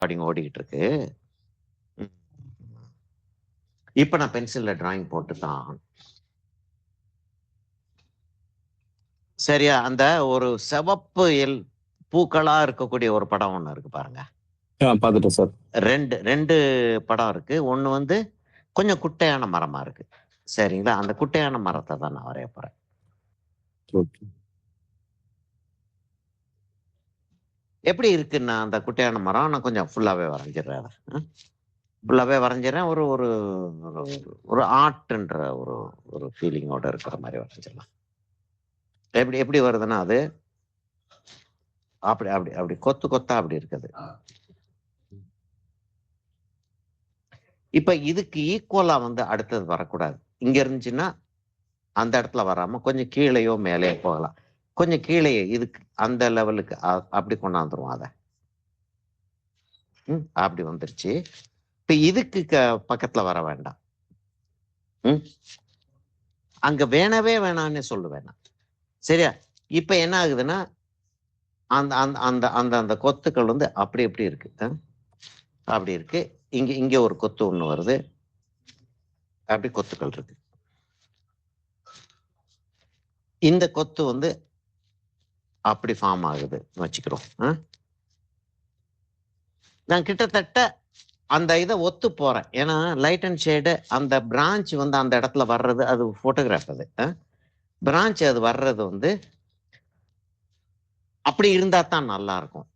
அப்படிங்க ஓடிக்கிட்டு இருக்கு. இப்ப நான் பென்சில்ல டிராயிங் போட்டுதான் சரியா. அந்த ஒரு சிவப்பு பூக்களா இருக்கக்கூடிய ஒரு படம் ஒண்ணு இருக்கு பாருங்க. பாத்துட்டேன் சார். ரெண்டு படம் இருக்கு. ஒண்ணு வந்து கொஞ்சம் குட்டையான மரமா இருக்கு. சரிங்களா? அந்த குட்டையான மரத்தை தான் நான் வரைய போறேன். எப்படி இருக்குன்னா அந்த குட்டையான மரம் நான் கொஞ்சம் ஃபுல்லாவே வரைஞ்சிடுறேன். ஃபுல்லாவே வரைஞ்சிடறேன். ஒரு ஒரு ஒரு ஆர்ட்ன்ற ஒரு ஒரு ஃபீலிங்கோட இருக்கிற மாதிரி வரைஞ்சிடலாம். எப்படி எப்படி வருதுன்னா அது அப்படி அப்படி அப்படி கொத்து கொத்தா அப்படி இருக்குது. இப்ப இதுக்கு ஈக்குவலா வந்து அடுத்தது வரக்கூடாது. இங்க இருந்துச்சுன்னா அந்த இடத்துல வராம கொஞ்சம் கீழேயோ மேலேயோ போகலாம். கொஞ்சம் கீழேயே இதுக்கு அந்த லெவலுக்கு அப்படி கொண்டாந்துருவோம் அதை. அப்படி வந்துருச்சு. இப்ப இதுக்கு பக்கத்துல வர வேண்டாம். அங்க வேணவே வேணான்னு சொல்லுவேன் நான். சரியா? இப்ப என்ன ஆகுதுன்னா அந்த அந்த அந்த அந்த அந்த கொத்துக்கள் வந்து அப்படி எப்படி இருக்கு. அப்படி இருக்கு. இங்க இங்க ஒரு கொத்து ஒண்ணு வருது. அப்படி கொத்துக்கள் இருக்கு. இந்த கொத்து வந்து அப்படி ஃபார்ம் ஆகுது வச்சுக்கிறோம். நான் கிட்டத்தட்ட அந்த இதை ஒத்து போறேன். ஏன்னா லைட் அண்ட் ஷேடு அந்த பிரான்ச் வந்து அந்த இடத்துல வர்றது அது போட்டோகிராஃப். அது பிரான்ச் அது வர்றது வந்து அப்படி இருந்தா தான் நல்லா இருக்கும்.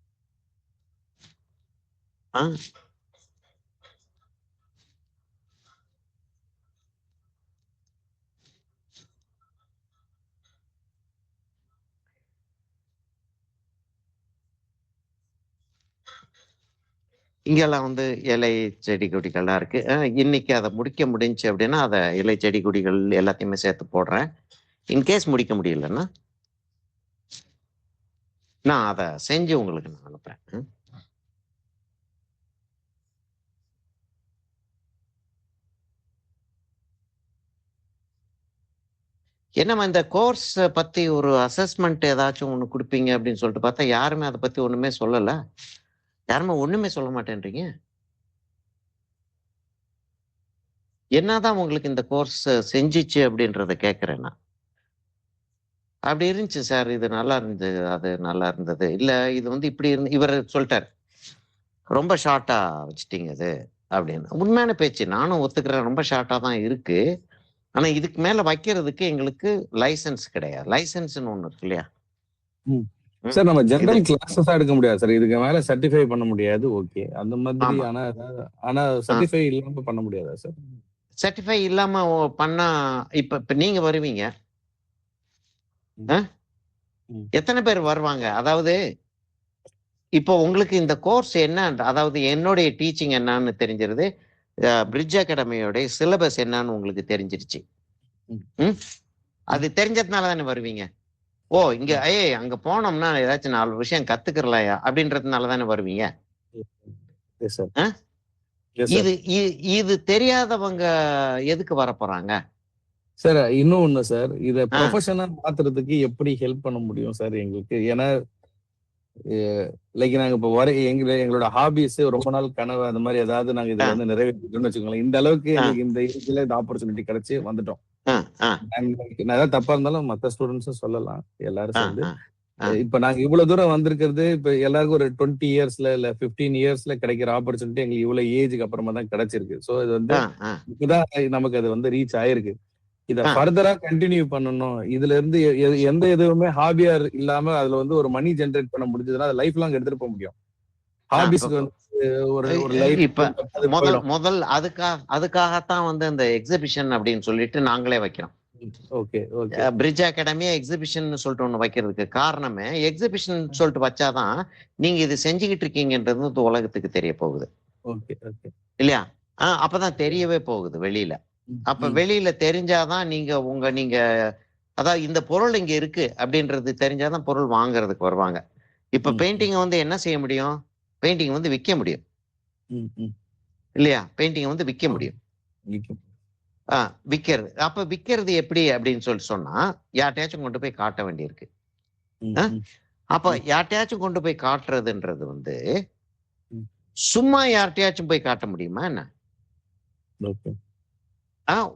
இங்கெல்லாம் வந்து இலை செடி கொடிகள்லாம் இருக்கு. இன்னைக்கு அதை முடிக்க முடிஞ்சு அப்படின்னா அதை இலை செடி கொடிகள் எல்லாத்தையுமே சேர்த்து போடுறேன். இன்கேஸ் முடிக்க முடியலன்னா நான் அதை செஞ்சு உங்களுக்கு நான் அனுப்புறேன். என்னம்மா இந்த கோர்ஸ் பத்தி ஒரு அசஸ்மெண்ட் ஏதாச்சும் ஒண்ணு கொடுப்பீங்க அப்படின்னு சொல்லிட்டு பார்த்தா யாருமே அதை பத்தி ஒண்ணுமே சொல்லல. யாருமே ஒண்ணுமே சொல்ல மாட்டேன்றீங்க. என்னதான் உங்களுக்கு இந்த கோர்ஸ் செஞ்சிச்சு அப்படின்றத கேட்கிறேன் நான். அப்படி இருந்துச்சு சார், இது நல்லா இருந்தது, அது நல்லா இருந்தது. இல்ல இது வந்து இப்படி இவர் சொல்லிட்டாரு, ரொம்ப ஷார்ட்டா வச்சுட்டீங்க அது அப்படின்னு. உண்மையான பேச்சு, நானும் ஒத்துக்கிறேன், ரொம்ப ஷார்ட்டா தான் இருக்கு. ஆனா இதுக்கு மேல வைக்கிறதுக்கு எங்களுக்கு லைசன்ஸ் கிடையாது. லைசன்ஸ்னு ஒண்ணு இருக்கு இல்லையா சார்? நம்ம ஜெனரல் கிளாஸஸ் எடுக்க முடியாது சார், இதுக்கு மேல சர்டிஃபை பண்ண முடியாது. ஓகே, அந்த மாதிரி. ஆனா சர்டிஃபை இல்லாம பண்ண முடியாதா சார்? சர்டிஃபை இல்லாம பண்ணா இப்ப நீங்க வருவீங்க, எத்தனை பேர் வருவாங்க? அதாவது இப்போ உங்களுக்கு இந்த கோர்ஸ் என்ன, அதாவது என்னுடைய டீச்சிங் என்னன்னு தெரிஞ்சிருது, பிரிட்ஜ் அகாடமியோடைய சிலபஸ் என்னன்னு உங்களுக்கு தெரிஞ்சிருச்சு. அது தெரிஞ்சதுனால தானே வருவீங்க. ஓ இங்க அங்க போனோம்னா ஏதாச்சும் 4 விஷயம் கத்துக்கிறலையா அப்படின்றதுனால தானே வருவீங்க. இது இது தெரியாதவங்க எதுக்கு வர போறாங்க சார்? இன்னும் ஒண்ணு சார், இத ப்ரொஃபஷனா மாத்துறதுக்கு எப்படி ஹெல்ப் பண்ண முடியும் சார் எங்களுக்கு? ஏன்னா லைக் நாங்க இப்ப எங்களோட ஹாபிஸ், ரொம்ப நாள் கனவு, அந்த மாதிரி ஏதாவது நாங்க இதுல வந்து நிறைவேற்றணும்னு வச்சுக்கோங்களேன். இந்த அளவுக்கு எங்களுக்கு இந்த இதுல இந்த ஆப்பர்ச்சுனிட்டி கிடைச்சு வந்துட்டோம். நான் ஏதாவது தப்பா இருந்தாலும் மத்த ஸ்டூடெண்ட்ஸும் சொல்லலாம், எல்லாரும் சேர்ந்து. இப்ப நாங்க இவ்வளவு தூரம் வந்திருக்கிறது இப்ப எல்லாருக்கும் ஒரு 20 இயர்ஸ்ல இல்ல 15 இயர்ஸ்ல கிடைக்கிற ஆப்பர்ச்சுனிட்டி எங்களுக்கு இவ்வளவு ஏஜுக்கு அப்புறமா தான் கிடைச்சிருக்கு. சோ இது வந்து இப்பதான் நமக்கு அது வந்து ரீச் ஆயிருக்கு. இத ஃபர்தரா கண்டினியூ பண்ணணும். இதுல இருந்து எந்த எதுவுமே ஹாபியா இல்லாம அதுல வந்து ஒரு மணி ஜெனரேட் பண்ண முடிஞ்சதுன்னா அது லைஃப் லாங் எடுத்துட்டு போக முடியும். ஹாபிஸ்க்கு வந்து ஒரு லைஃப் இப்ப முதல் அதுக்காகத்தான் வந்து இந்த எக்ஸிபிஷன் அப்படின்னு சொல்லிட்டு நாங்களே வைக்கிறோம். பிரிட்ஜ் அகாடமியா எக்ஸிபிஷன் சொல்லிட்டு ஒண்ணு வைக்கிறதுக்கு காரணமே, எக்ஸிபிஷன் சொல்லிட்டு வச்சாதான் நீங்க இது செஞ்சுக்கிட்டு இருக்கீங்கன்றது உலகத்துக்கு தெரிய போகுது இல்லையா? அப்பதான் தெரியவே போகுது வெளியில. அப்ப வெளியில தெரிஞ்சாதான் நீங்க அதாவது இந்த பொருள் இங்க இருக்கு அப்படின்றது தெரிஞ்சாதான் பொருள் வாங்குறதுக்கு வருவாங்க. இப்ப பெயிண்டிங் வந்து என்ன செய்ய முடியும்? பெயிண்டிங் வந்து விற்க முடியும் இல்லையா? பெயிண்டிங் வந்து விற்க முடியும். விற்கிறது. அப்ப விற்கிறது எப்படி அப்படின்னு சொன்னா யார்ட்டையாச்சும் கொண்டு போய் காட்ட வேண்டியிருக்கு. அப்ப யார்ட்டையாச்சும் கொண்டு போய் காட்டுறதுன்றது வந்து சும்மா யார்கிட்டயாச்சும் போய் காட்ட முடியுமா என்ன? ஓகே.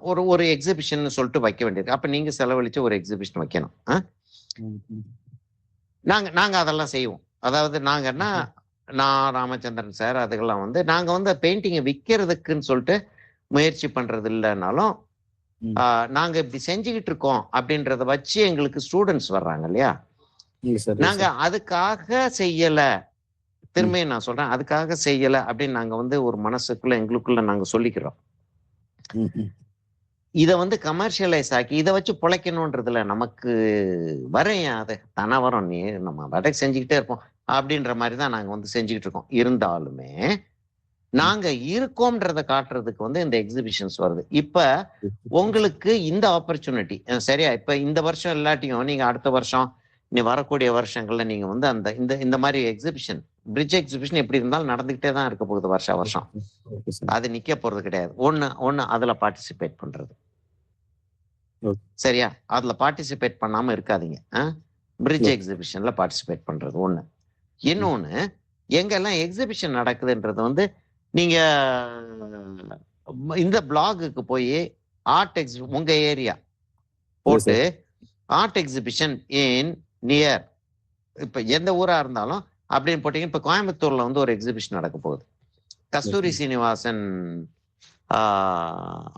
ஒரு ஒரு எக்ஸிபிஷன் சொல்லிட்டு வைக்க வேண்டியது. அப்ப நீங்க செலவழிச்சு ஒரு எக்ஸிபிஷன் வைக்கணும். நாங்க நாங்க அதெல்லாம் செய்வோம். அதாவது நாங்கன்னா, நான் ராமச்சந்திரன் சார் அதுக்கெல்லாம் வந்து நாங்க வந்து பெயிண்டிங்கை விற்கிறதுக்குன்னு சொல்லிட்டு முயற்சி பண்றது இல்லைன்னாலும், நாங்க இப்படி செஞ்சுக்கிட்டு இருக்கோம் அப்படின்றத வச்சு எங்களுக்கு ஸ்டூடெண்ட்ஸ் வர்றாங்க இல்லையா? நாங்க அதுக்காக செய்யல. திரும்பியும் நான் சொல்றேன், அதுக்காக செய்யல அப்படின்னு நாங்க வந்து ஒரு மனசுக்குள்ள எங்களுக்குள்ள நாங்க சொல்லிக்கிறோம். இத வந்து கமர்ஷியலைஸ் ஆக்கி இதை வச்சு பிழைக்கணும்ன்றதுல நமக்கு வரைய அது தானா வரும். நீ நம்ம வடக்கு செஞ்சுக்கிட்டே இருப்போம் அப்படின்ற மாதிரி தான் நாங்க வந்து செஞ்சுக்கிட்டு இருக்கோம். இருந்தாலுமே நாங்க இருக்கோம்ன்றதை காட்டுறதுக்கு வந்து இந்த எக்ஸிபிஷன்ஸ் வருது. இப்ப உங்களுக்கு இந்த ஆப்பர்ச்சுனிட்டி சரியா? இப்ப இந்த வருஷம் இல்லாட்டியும் நீங்க அடுத்த வருஷம் நீ வரக்கூடிய வருஷங்கள்ல நீங்க வந்து அந்த இந்த இந்த மாதிரி எக்ஸிபிஷன் பிரிட்ஜ் எக்ஸிபிஷன் எப்படி இருந்தாலும் நடந்துகிட்டே தான் இருக்க போகுது வருஷம். அது நிக்க போறது கிடையாது. ஒண்ணு அதுல பார்ட்டிசிபேட் பண்றது. சரியா? அதுல பார்ட்டிசிபேட் பண்ணாம இருக்காதீங்க. பிரிட்ஜ் எக்ஸிபிஷன்ல பார்ட்டிசிபேட் பண்றது ஒண்ணு. இன்னொன்னு, எங்கெல்லாம் எக்ஸிபிஷன் நடக்குதுன்றது வந்து நீங்க இந்த பிளாகுக்கு போய் உங்க ஏரியா போட்டு ஆர்ட் எக்ஸிபிஷன் இன் நியர், இப்ப எந்த ஊரா இருந்தாலும் அப்படின்னு போட்டீங்க. இப்ப கோயம்புத்தூர்ல வந்து ஒரு எக்ஸிபிஷன் நடக்க போகுது. கஸ்தூரி சீனிவாசன்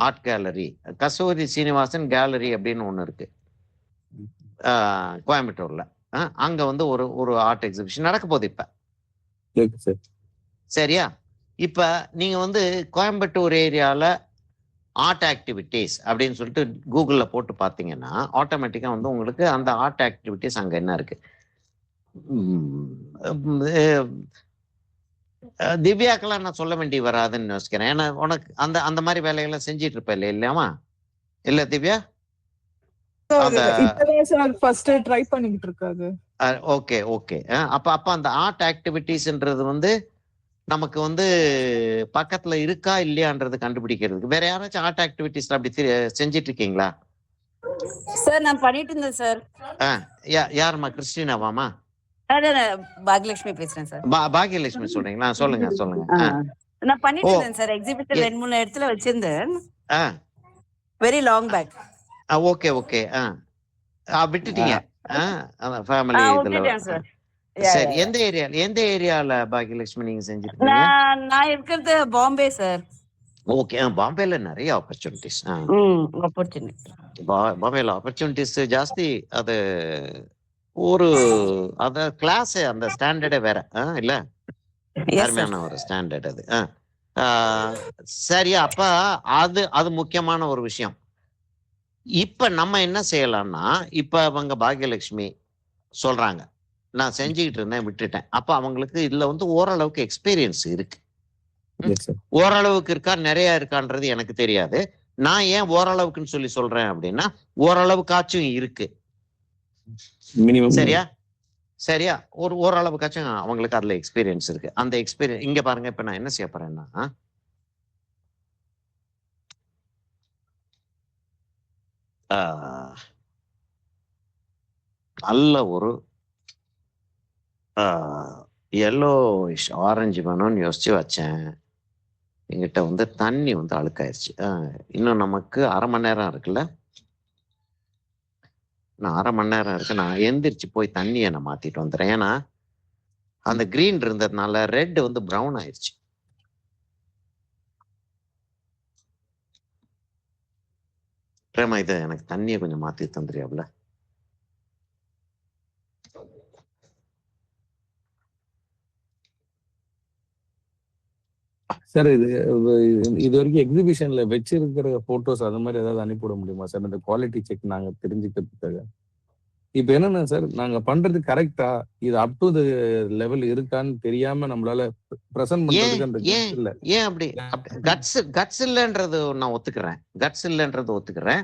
ஆர்ட் கேலரி, கஸ்தூரி சீனிவாசன் கேலரி அப்படின்னு ஒண்ணு இருக்கு கோயம்புத்தூர்ல. அங்க வந்து ஒரு ஒரு ஆர்ட் எக்ஸிபிஷன் நடக்க போகுது இப்ப. சரியா? இப்ப நீங்க வந்து கோயம்புத்தூர் ஏரியால ஆர்ட் ஆக்டிவிட்டிஸ் அப்படின்னு சொல்லிட்டு கூகுள்ல போட்டு பாத்தீங்கன்னா ஆட்டோமேட்டிக்கா வந்து உங்களுக்கு அந்த ஆர்ட் ஆக்டிவிட்டிஸ் அங்க என்ன இருக்கு. திவ்யாக்கெல்லாம் நான் சொல்ல வேண்டி வராதுன்னு யோசிக்கிறேன். ஏன்னா உனக்கு அந்த அந்த மாதிரி வேலைகள்லாம் செஞ்சிட்டு இருப்ப இல்லையாமா? இல்ல திவ்யா? Okay okay. அப்ப அப்ப அந்த ஆர்ட் ஆக்டிவிட்டிஸ்ன்றது வந்து நமக்கு வந்து பக்கத்துல இருக்கா இல்லையான்றது கண்டுபிடிக்கிறதுக்கு வேற யாராச்சும் ஆர்ட் ஆக்டிவிட்டிஸ் அப்படி செஞ்சிட்டு இருக்கீங்களா? சார் நான் பண்ணிட்டு இருந்தேன் சார். யாருமா? கிறிஸ்டினாவாமா? பாகியலட்சுமி பேசுறேன் சார். பாகியலட்சுமி சொல்றீங்களா? சொல்லுங்க சொல்லுங்க. நான் பண்ணிட்டு இருந்தேன் சார். எக்ஸிபிஷன் 2-3 இடத்துல வச்சிருந்தேன். Very long back. Okay okay. விட்டுட்டீங்க ஃபேமிலி இதுல. சரி, எந்த ஏரியால பாகியலட்சுமி நீங்க செஞ்சிருக்கீங்க? நான் இருக்கிறது பாம்பே சார். ஓகே. பாம்பேல நிறைய ஆப்பர்ச்சுனிட்டிஸ். பாம்பேல ஆப்பர்ச்சுனிட்டிஸ் ஜாஸ்தி. அது ஒரு அத கிளாஸ், அந்த ஸ்டாண்டர்டே வேற இல்ல, அருமையான ஒரு ஸ்டாண்டர்ட் அது. சரியா? அப்ப அது அது முக்கியமான ஒரு விஷயம். இப்ப நம்ம என்ன செய்யலாம்னா, இப்ப அவங்க பாகியலட்சுமி சொல்றாங்க நான் செஞ்சுக்கிட்டு இருந்தேன் விட்டுட்டேன். அப்ப அவங்களுக்கு இதுல வந்து ஓரளவுக்கு எக்ஸ்பீரியன்ஸ் இருக்கு. ஓரளவுக்கு இருக்கா நிறைய இருக்கான்றது எனக்கு தெரியாது. நான் ஏன் ஓரளவுக்குன்னு சொல்லி சொல்றேன் அப்படின்னா, ஓரளவுக்காச்சும் இருக்கு. சரியா? சரியா? ஒரு ஓரளவுக்காச்சும் அவங்களுக்கு அதுல எக்ஸ்பீரியன்ஸ் இருக்கு. அந்த எக்ஸ்பீரியன்ஸ் இங்க பாருங்க. இப்ப நான் என்ன செய்ய போறேன்னா, நல்ல ஒரு எல்லோ ஆரஞ்சு வேணும்னு யோசிச்சு வச்சேன். எங்கிட்ட வந்து தண்ணி வந்து அழுக்காயிருச்சு. இன்னும் நமக்கு 1/2 மணி நேரம் இருக்குல்ல. நான் 1/2 மணி நேரம் இருக்கு. நான் எந்திரிச்சு போய் தண்ணியை நான் மாத்திட்டு வந்துடுறேன். ஏன்னா அந்த கிரீன் இருந்ததுனால ரெட் வந்து ப்ரௌன் ஆயிடுச்சு. பிரேமா, இது எனக்கு தண்ணியை கொஞ்சம் மாத்தி தந்துறியாப்ல? சார் இது வரைக்கும் எக்ஸிபிஷன்ல வச்சிருக்கிற போட்டோஸ் அது மாதிரி ஏதாவது அனுப்பிவிட முடியுமா சார்? இந்த குவாலிட்டி செக் நாங்க தெரிஞ்சுக்கிறதுக்காக. இப்ப என்னன்னா சார், நாங்க பண்றது கரெக்டா, இது அப் டு தி லெவல் இருக்கான்னு தெரியாம நம்மளால பிரசன்ட் பண்றதுக்கு அந்த கட்ஸ் இல்ல. ஏன் அப்படி? கட்ஸ் இல்லன்றது நான் ஒத்துக்கிறேன். கட்ஸ் இல்லன்றது ஒத்துக்கிறேன்.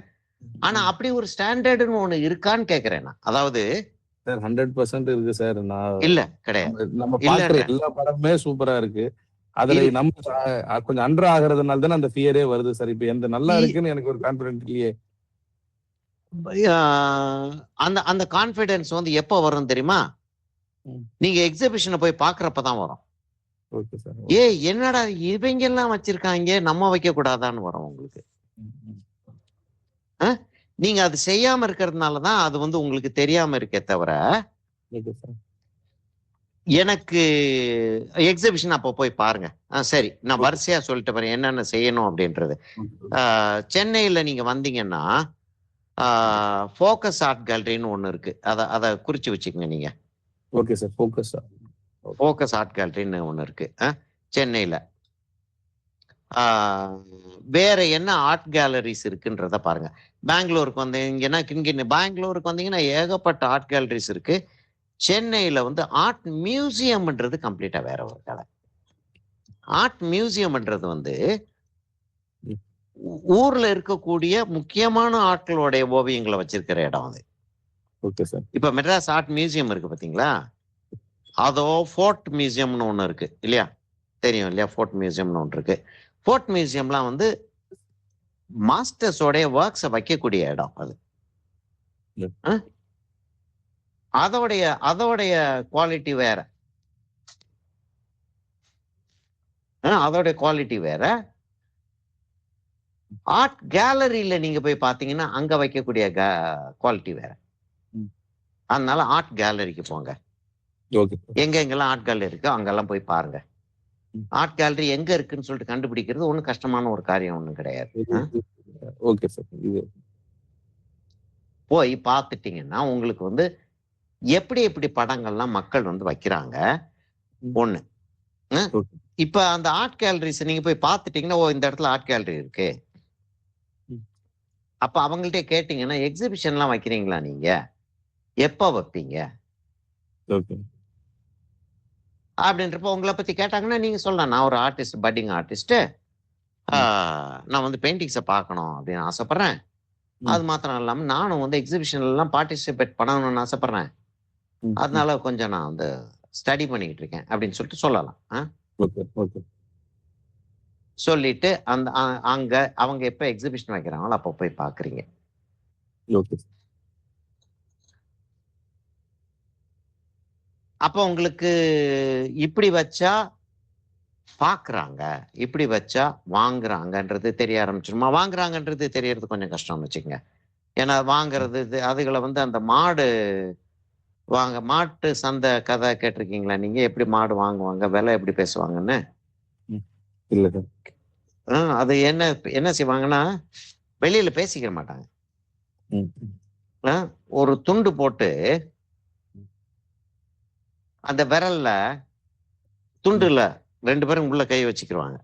ஆனா அப்படி ஒரு ஸ்டாண்டர்டுன்னு ஒண்ணு இருக்கான்னு கேக்குறேன் நான். அதாவது சார் 100% இருக்கு சார். நான் இல்ல கிடையாது. நம்ம பாக்குற எல்லா படமுமே சூப்பரா இருக்கு. அதுல நம்ம கொஞ்சம் அண்டர் ஆகுறதுனால தானே அந்த ஃபியரே வருது சார். இப்ப எந்த நல்லா இருக்குன்னு எனக்கு ஒரு கான்பிடன்ஸ் இல்லையே. அந்த அந்த கான்பிடன்ஸ் வந்து எப்போ வரும் தெரியுமா? நீங்க எக்ஸிபிஷனை போய் பாக்குறப்பதான் வரும். Okay sir. என்னடா இவங்க எல்லாம் வச்சிருக்காங்க, நம்ம வைக்க கூடாதான்னு வரும் உங்களுக்கு. நீங்க அது செய்யாம இருக்கிறதுனாலதான் அது வந்து உங்களுக்கு தெரியாம இருக்கே தவிர, எனக்கு எக்ஸிபிஷன் அப்போ போய் பாருங்க. சரி, நான் வரிசையா சொல்லிட்டு வரேன் என்னென்ன செய்யணும் அப்படின்றது. சென்னையில நீங்க வந்தீங்கன்னா ஃபோக்கஸ் ஆர்ட் கேலரின்னு ஒண்ணு இருக்கு. அதை குறிச்சு வச்சுக்கோங்க நீங்க. Okay sir. ஃபோக்கஸ் ஆர்ட் கேலரின்னு ஒண்ணு இருக்கு சென்னையில. வேற என்ன ஆர்ட் கேலரிஸ் இருக்குன்றத பாருங்க. பெங்களூருக்கு வந்தீங்கன்னா பெங்களூருக்கு வந்தீங்கன்னா ஏகப்பட்ட ஆர்ட் கேலரிஸ் இருக்கு. சென்னையில வந்து ஆர்ட் மியூசியம்ன்றது கம்ப்ளீட்டா வேற ஒரு கதை. ஆர்ட் மியூசியம்ன்றது வந்து ஊர்ல இருக்கக்கூடிய முக்கியமான ஆட்களுடைய ஓவியங்களை வச்சிருக்கிற இடம் அது. Okay sir. இப்ப மெட்ராஸ் ஆர்ட் மியூசியம் இருக்கு பாத்தீங்களா, அதோ ஃபோர்ட் மியூசியம்னு ஒண்ணு இருக்கு இல்லையா, தெரியும் இல்லையா? ஃபோர்ட் மியூசியம்னு ஒன்று இருக்கு. ஃபோர்ட் மியூசியம்லாம் வந்து மாஸ்டர்ஸோடைய ஒர்க்ஸை வைக்கக்கூடிய இடம் அது. அதோடைய குவாலிட்டி வேற. அதோடைய குவாலிட்டி வேற. ஆர்ட் கேலரியில நீங்க போய் பாத்தீங்கன்னா அங்க வைக்கக்கூடிய குவாலிட்டி வேற. அதனால ஆர்ட் கேலரிக்கு போங்க. எங்கெங்கெல்லாம் ஆர்ட் கேலரி இருக்கோ அங்கெல்லாம் போய் பாருங்க. ஆர்ட் கேலரி எங்க இருக்குன்னு சொல்லிட்டு கண்டுபிடிக்கிறது ஒன்றும் கஷ்டமான ஒரு காரியம் ஒன்றும் கிடையாது. Okay sir. போய் பார்த்துட்டீங்கன்னா உங்களுக்கு வந்து எப்படி எப்படி படங்கள்லாம் மக்கள் வந்து வைக்கிறாங்க ஒண்ணு. இப்ப அந்த ஆர்ட் கேலரிஸ் நீங்க போய் பார்த்துட்டீங்கன்னா, இந்த இடத்துல ஆர்ட் கேலரி இருக்கு. அப்ப அவங்கள்ட்ட கேட்டீங்கன்னா, எக்ஸிபிஷன்லாம் வைக்கிறீங்களா நீங்க, எப்ப வைப்பீங்க அப்படின்றப்ப உங்களை பத்தி கேட்டாங்கன்னா நீங்க சொல்லலாம், நான் ஒரு ஆர்டிஸ்ட், பட்டிங் ஆர்டிஸ்ட், நான் வந்து பெயிண்டிங்ஸை பார்க்கணும் அப்படின்னு ஆசைப்படுறேன். அது மாத்திரம் இல்லாம நானும் வந்து எக்ஸிபிஷன்ல எல்லாம் பார்ட்டிசிபேட் பண்ணணும்னு ஆசைப்படுறேன். அதனால கொஞ்சம் நான் வந்து ஸ்டடி பண்ணிக்கிட்டு இருக்கேன் அப்படின்னு சொல்லிட்டு சொல்லலாம். சொல்லிட்டு அந்த அங்க அவங்க எப்ப எக்ஸிபிஷன் வைக்கிறாங்களோ அப்ப போய் பாக்குறீங்க. அப்ப உங்களுக்கு இப்படி வச்சா பாக்குறாங்க, இப்படி வச்சா வாங்குறாங்கன்றது தெரிய ஆரம்பிச்சிருமா? வாங்குறாங்கன்றது தெரியறது கொஞ்சம் கஷ்டம்னு வச்சுக்கோங்க. ஏன்னா வாங்குறது அதுகளை வந்து அந்த மாட்டு சந்தை கதை கேட்டிருக்கீங்களா நீங்க? எப்படி மாடு வாங்குவாங்க, விலை எப்படி பேசுவாங்கன்னு? அது என்ன செய்வாங்கன்னா, வெளியில பேசிக்க மாட்டாங்க. ஒரு துண்டு போட்டு அந்த விரல்ல துண்டுல 2 பேரும் உள்ள கை வச்சுக்கிடுவாங்க.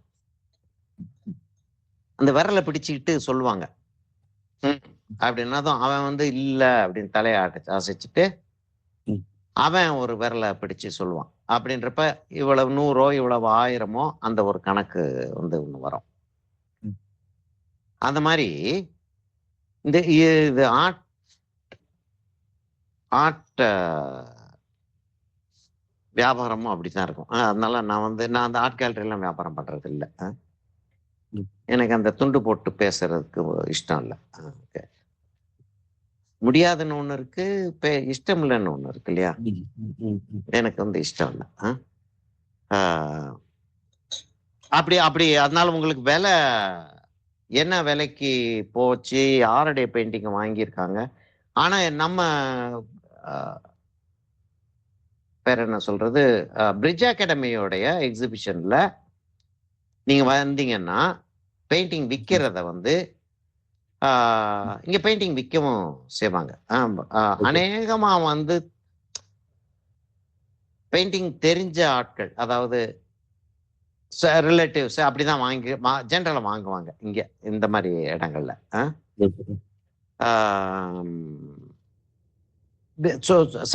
அந்த விரலை பிடிச்சுக்கிட்டு சொல்லுவாங்க அப்படின்னதும் அவன் வந்து இல்ல அப்படின்னு தலையாட்ட அசைச்சிட்டு அவன் ஒரு விரலை பிடிச்சு சொல்லுவான். அப்படின்றப்ப இவ்வளவு 100 இவ்வளவு 1000 அந்த ஒரு கணக்கு வந்து ஒண்ணு வரும். அந்த மாதிரி இது ஆர்ட் வியாபாரமும் அப்படித்தான் இருக்கும். அதனால நான் அந்த ஆர்ட் கேலரி எல்லாம் வியாபாரம் பண்றது இல்லை. எனக்கு அந்த துண்டு போட்டு பேசுறதுக்கு இஷ்டம் இல்லை. முடியாதுன்னு ஒண்ணு இருக்கு, இஷ்டம் இல்லைன்னு ஒண்ணு இருக்கு இல்லையா? எனக்கு வந்து இஷ்டம் இல்லை. அப்படி அதனால உங்களுக்கு விலை என்ன விலைக்கு போச்சு, யாருடைய பெயிண்டிங் வாங்கியிருக்காங்க. ஆனா நம்ம பேர் என்ன சொல்றது, பிரிட்ஜ் அகாடமியோடைய எக்ஸிபிஷன்ல நீங்க வந்தீங்கன்னா பெயிண்டிங் விற்கிறத வந்து இங்க பெயிண்டிங் விற்கவும் செய்வாங்க. அநேகமா வந்து பெயிண்டிங் தெரிஞ்ச ஆட்கள், அதாவது ரிலேட்டிவ்ஸ் அப்படிதான் ஜெனரலா வாங்குவாங்க இங்க இந்த மாதிரி இடங்கள்ல.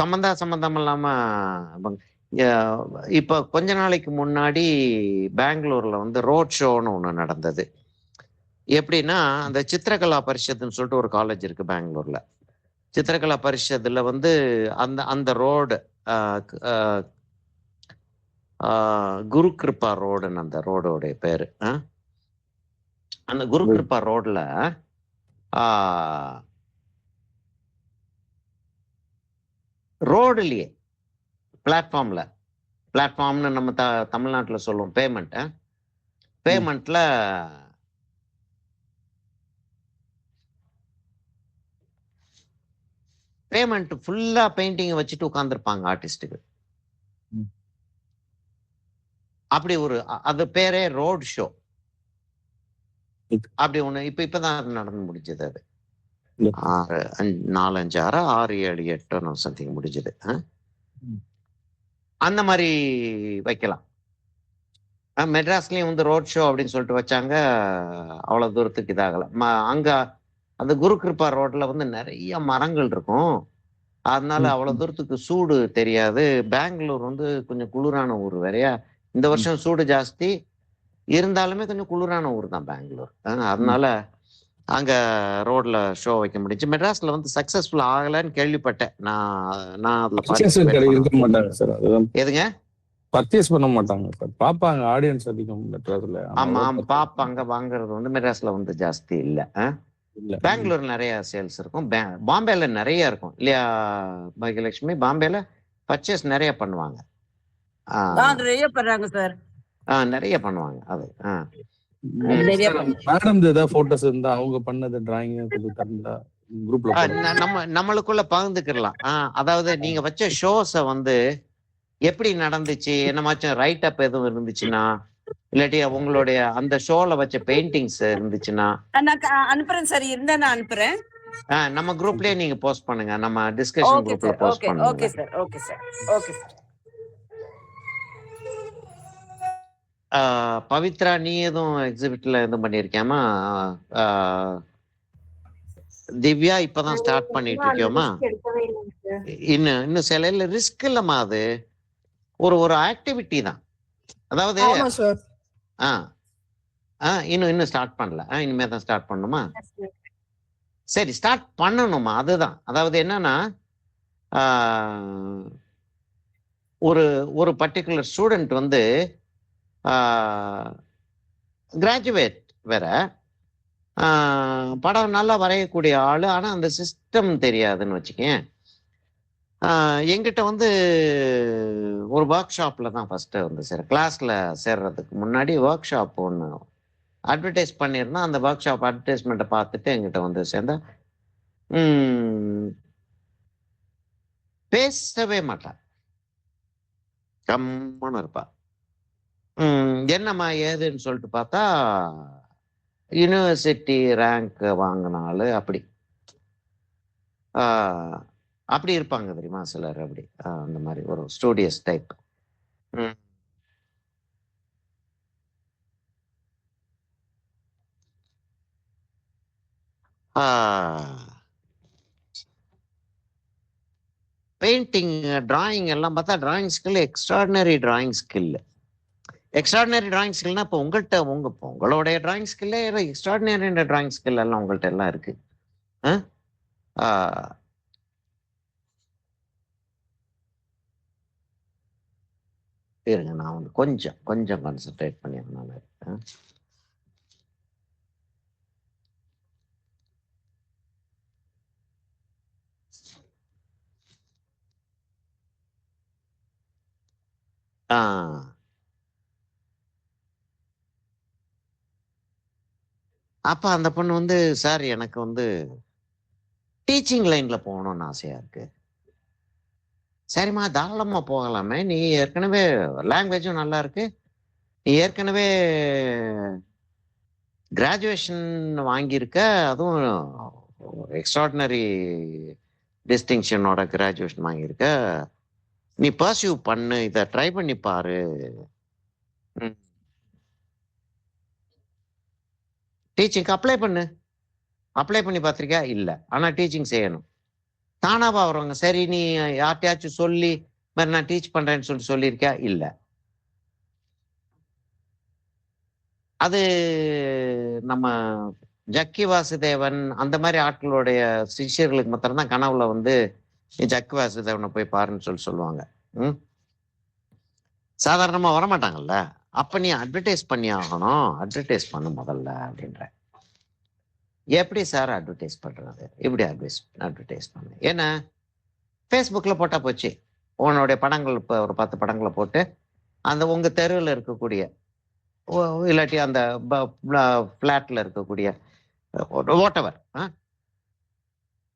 சம்பந்தம் இல்லாம இப்ப கொஞ்ச நாளைக்கு முன்னாடி பெங்களூர்ல வந்து ரோட் ஷோன்னு ஒண்ணு நடந்தது. எப்படின்னா, அந்த சித்திரகலா பரிஷத்துன்னு சொல்லிட்டு ஒரு காலேஜ் இருக்கு பெங்களூர்ல. சித்திரகலா பரிஷத்துல வந்து அந்த ரோடு குரு கிருப்பா ரோடுன்னு அந்த ரோடோடைய பேரு. அந்த குரு கிருப்பா ரோட்ல ரோடுலயே பிளாட்ஃபார்ம்னு நம்ம தமிழ்நாட்டில் சொல்லுவோம் பேமெண்ட். பேமெண்ட்ல பேமெண்ட் ஃபுல்லா பெயிண்டிங் வச்சுட்டு உட்காந்துருப்பாங்க ஆர்டிஸ்டுக்கு. அப்படி அது பேரே ரோட் ஷோ. அப்படி ஒண்ணு இப்பதான் நடந்து முடிஞ்சது. அது 4, 5, 6, 7, 8 சம்திங் முடிஞ்சது. அந்த மாதிரி வைக்கலாம். மெட்ராஸ்லயும் ரோட் ஷோ அப்படின்னு சொல்லிட்டு வச்சாங்க. அவ்வளவு தூரத்துக்கு இதாகல. அங்க அந்த குரு கிருப்பா ரோட்ல நிறைய மரங்கள் இருக்கும். அதனால அவ்வளவு தூரத்துக்கு சூடு தெரியாது. பெங்களூர் கொஞ்சம் குளிரான ஊர் வேறையா. இந்த வருஷம் சூடு ஜாஸ்தி இருந்தாலுமே கொஞ்சம் குளிரான ஊர் தான் பெங்களூர். அதனால அங்க ரோட்ல ஷோ வைக்க முடிஞ்சு. மெட்ராஸ்ல சக்சஸ்ஃபுல் ஆகலன்னு கேள்விப்பட்டேன். நான் எதுங்க பர்ச்சேஸ் பண்ண மாட்டாங்க சார். பாப்பாங்க ஆடியன்ஸ் அதிகம் மெட்ராஸ்ல. ஆமா பாப்பாங்க. வாங்குறது மெட்ராஸ்ல ஜாஸ்தி இல்ல. பெங்களூர் நிறைய சேல்ஸ் இருக்கும். பாம்பேல நிறைய இருக்கும் இல்லையா பாகியலட்சுமி? பாம்பேல பர்ச்சேஸ் நிறைய பண்ணுவாங்க. நிறைய பண்றாங்க சார். நிறைய பண்ணுவாங்க. அது மேடம் ஏதாவது போட்டோஸ் இருந்தா அவங்க பண்ணது டிராயிங் கொஞ்சம் தந்தா குரூப்ல நம்மளுக்குள்ள பகிர்ந்துக்கலாம். அதாவது நீங்க வச்ச ஷோஸ எப்படி நடந்துச்சு, என்னமாச்சும் ரைட் அப் எதுவும் இருந்துச்சுன்னா, இல்லாட்டி உங்களுடைய அந்த ஷோல வச்ச பெயிண்டிங்ஸ் இருந்துச்சுன்னா அனுப்புறேன் சார். இருந்தா நான் அனுப்புறேன். நம்ம குரூப்லயே நீங்க போஸ்ட் பண்ணுங்க. நம்ம டிஸ்கஷன் குரூப்ல போஸ்ட் பண்ணுங்க. Okay sir. Okay sir. Okay sir. Pavithra, நீ எதுவும் எக்ஸிபிட்ல எதுவும் பண்ணிருக்கியாமா? திவ்யா இப்பதான் ஸ்டார்ட் பண்ணிட்டு இருக்கியோமா? இன்னும் சில ரிஸ்க் இல்லமா. அது ஒரு ஆக்டிவிட்டி தான். அதாவது இன்னும் ஸ்டார்ட் பண்ணல. இனிமே தான் ஸ்டார்ட் பண்ணணுமா? சரி, ஸ்டார்ட் பண்ணணுமா? அதுதான். அதாவது என்னன்னா ஒரு பர்டிகுலர் ஸ்டூடெண்ட் கிராஜுவேட் வேற, படம் நல்லா வரையக்கூடிய ஆளு. ஆனா அந்த சிஸ்டம் தெரியாதுன்னு வச்சுக்கேன். எங்கிட்ட ஒரு ஒர்க் ஷாப்ல தான் ஃபர்ஸ்ட் கிளாஸ்ல சேர்றதுக்கு முன்னாடி ஒர்க் ஷாப் ஒன்று அட்வர்டைஸ் பண்ணியிருந்தா. அந்த ஒர்க் ஷாப் அட்வர்டைஸ்மெண்ட்டை பார்த்துட்டு எங்கிட்ட சேர்ந்தா பேசவே மாட்டா, கம்மன்னு இருப்பா. என்னம்மா ஏதுன்னு சொல்லிட்டு பார்த்தா யூனிவர்சிட்டி ரேங்க் வாங்கினாலு அப்படி இருப்பாங்க தெரியுமா சிலர். அப்படி அந்த மாதிரி ஒரு ஸ்டூடியஸ் டைப். பெயிண்டிங், டிராயிங் எல்லாம் பார்த்தா drawing skill extraordinary drawing skill. Extraordinary drawing ஸ்கில்னா இப்போ உங்களுடைய டிராயிங் ஸ்கில்லே எக்ஸ்ட்ராடினரி டிராயிங் ஸ்கில் எல்லாம் உங்கள்கிட்ட எல்லாம் இருக்கு. இருங்க, நான் கொஞ்சம் கான்சென்ட்ரேட் பண்ணிடுறேன். அப்ப அந்த பொண்ணு சார் எனக்கு டீச்சிங் லைன்ல போகணும்னு ஆசையா இருக்கு. சரிம்மா, தாராளமா போகலாமே. நீ ஏற்கனவே லாங்குவேஜும் நல்லா இருக்கு. நீ ஏற்கனவே கிராஜுவேஷன் வாங்கியிருக்க, அதுவும் எக்ஸ்ட்ராடினரி டிஸ்டிங்ஷனோட கிராஜுவேஷன் வாங்கியிருக்க. நீ பர்சியூ பண்ணு, இதை ட்ரை பண்ணி பாரு. டீச்சிங்க்கு அப்ளை பண்ணி பார்த்திருக்கியா? இல்லை. ஆனா டீச்சிங் செய்யணும். தானாவா வருவாங்க. சரி, நீ யார்கிட்டயாச்சும் சொல்லி மாதிரி நான் டீச் பண்றேன்னு சொல்லியிருக்கியா? இல்லை. அது நம்ம ஜக்கி வாசுதேவன் அந்த மாதிரி ஆட்களுடைய சிஷியர்களுக்கு மாத்திரம்தான் கனவுல நீ ஜக்கி வாசுதேவனை போய் பாருன்னு சொல்லுவாங்க. சாதாரணமா வரமாட்டாங்கல்ல. அப்ப நீ அட்வர்டைஸ் பண்ணி ஆகணும். அட்வர்டைஸ் பண்ணு முதல்ல அப்படின்ற. எப்படி சார் அட்வர்டைஸ் பண்றது? இப்படி அட்வர்டைஸ் பண்ணு. ஏன்னா ஃபேஸ்புக்ல போட்டா போச்சு. உன்னுடைய படங்கள் இப்போ ஒரு 10 படங்களை போட்டு அந்த உங்க தெருவில் இருக்கக்கூடிய இல்லாட்டி அந்த பிளாட்ல இருக்கக்கூடிய வாட்டவர்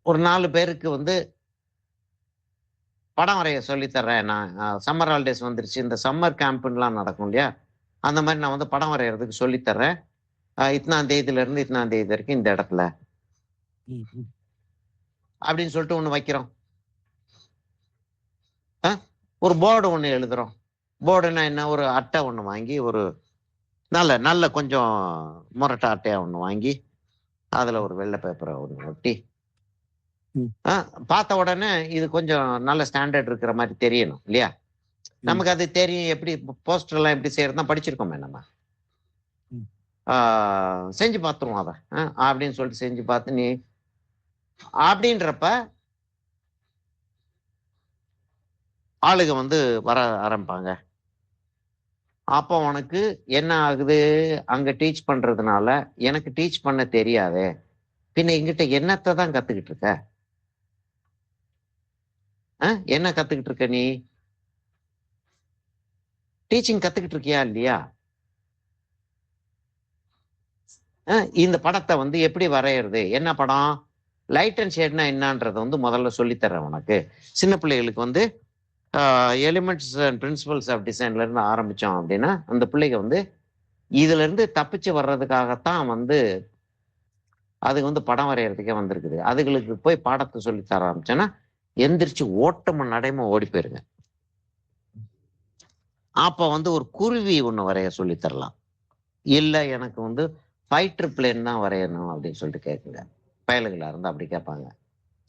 ஒரு 4 பேருக்கு வந்து படம் வரைய சொல்லித்தர்றேன். நான் சம்மர் ஹாலிடேஸ் வந்துருச்சு, இந்த சம்மர் கேம்ப்லாம் நடக்கும் இல்லையா, அந்த மாதிரி நான் வந்து படம் வரைகிறதுக்கு சொல்லித்தர்றேன். இத்தனாம் தேதியிலேருந்து இத்தனாம் தேதி வரைக்கும் இந்த இடத்துல அப்படின்னு சொல்லிட்டு ஒன்று வைக்கிறோம். ஒரு போர்டு ஒன்று எழுதுறோம். போர்டுன்னா என்ன, ஒரு அட்டை ஒன்று வாங்கி, ஒரு நல்ல நல்ல கொஞ்சம் முரட்டை அட்டையாக ஒன்று வாங்கி, அதில் ஒரு வெள்ளை பேப்பரை ஒன்று ஒட்டி, பார்த்த உடனே இது கொஞ்சம் நல்ல ஸ்டாண்டர்ட் இருக்கிற மாதிரி தெரியணும் இல்லையா. நமக்கு அது தெரியும், எப்படி போஸ்டர்லாம் எப்படி செய்யறதுதான் படிச்சிருக்கோமே நம்ம. செஞ்சு பார்த்துருவோம் அதை அப்படின்னு சொல்லிட்டு செஞ்சு பார்த்து நீ அப்படின்றப்ப ஆளுங்க வந்து வர ஆரம்பிப்பாங்க. அப்போ உனக்கு என்ன ஆகுது, அங்க டீச் பண்றதுனால எனக்கு டீச் பண்ண தெரியாதே, பின்ன எங்கிட்ட என்னத்தை தான் கத்துக்கிட்டு இருக்க, என்ன கத்துக்கிட்டு இருக்க நீ, டீச்சிங் கத்துக்கிட்டு இருக்கியா இல்லையா. இந்த படத்தை வந்து எப்படி வரைகிறது, என்ன படம், லைட் அண்ட் ஷேட்னா என்னன்றதை வந்து முதல்ல சொல்லித்தரேன் உனக்கு. சின்ன பிள்ளைகளுக்கு வந்து எலிமெண்ட்ஸ் அண்ட் பிரின்சிபல்ஸ் ஆஃப் டிசைன்ல இருந்து ஆரம்பிச்சோம் அப்படின்னா அந்த பிள்ளைங்க வந்து இதுல இருந்து தப்பிச்சு வர்றதுக்காகத்தான் வந்து அதுக்கு வந்து படம் வரைகிறதுக்கே வந்திருக்குது. அதுகளுக்கு போய் பாடத்தை சொல்லி தர ஆரம்பிச்சேன்னா எந்திரிச்சு ஓட்டமும் நடைமும் ஓடி போயிருங்க. அப்ப வந்து ஒரு குருவி ஒண்ணு வரைய சொல்லி தரலாம். இல்ல எனக்கு வந்து ஃபைட்டர் பிளேன் தான் வரையணும் அப்படின்னு சொல்லிட்டு கேட்குங்க. பயலுகளா இருந்தா அப்படி கேட்பாங்க.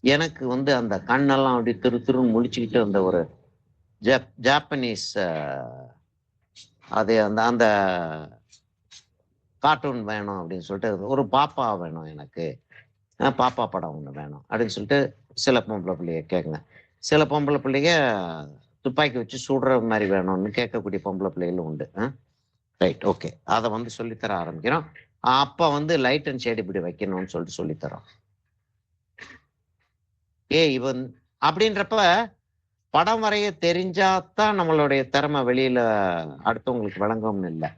எனக்கு வந்து அந்த கண்ணெல்லாம் அப்படி திரு திருன்னு முழிச்சுக்கிட்டு அந்த ஒரு ஜாப்பனீஸ் அது அந்த அந்த கார்ட்டூன் வேணும் அப்படின்னு சொல்லிட்டு, ஒரு பாப்பா வேணும் எனக்கு, பாப்பா படம் ஒன்று வேணும் அப்படின்னு சொல்லிட்டு சில பொம்பளை பிள்ளைய கேட்குங்க. சில பொம்பளை பிள்ளைங்க துப்பாக்கி வச்சு சுடுற மாதிரி வேணும்னு கேட்கக்கூடிய பொம்பளை பிள்ளைகளும் உண்டு. Right, okay. அதை வந்து சொல்லித்தர ஆரம்பிக்கிறோம். அப்ப வந்து லைட் அண்ட் ஷேட் இப்படி வைக்கணும்னு சொல்லிட்டு சொல்லித்தரோம். இவன் அப்படின்றப்ப படம் வரைய தெரிஞ்சாதான் நம்மளுடைய திறமை வெளியில அடுத்தவங்களுக்கு வழங்கும்னு இல்லை.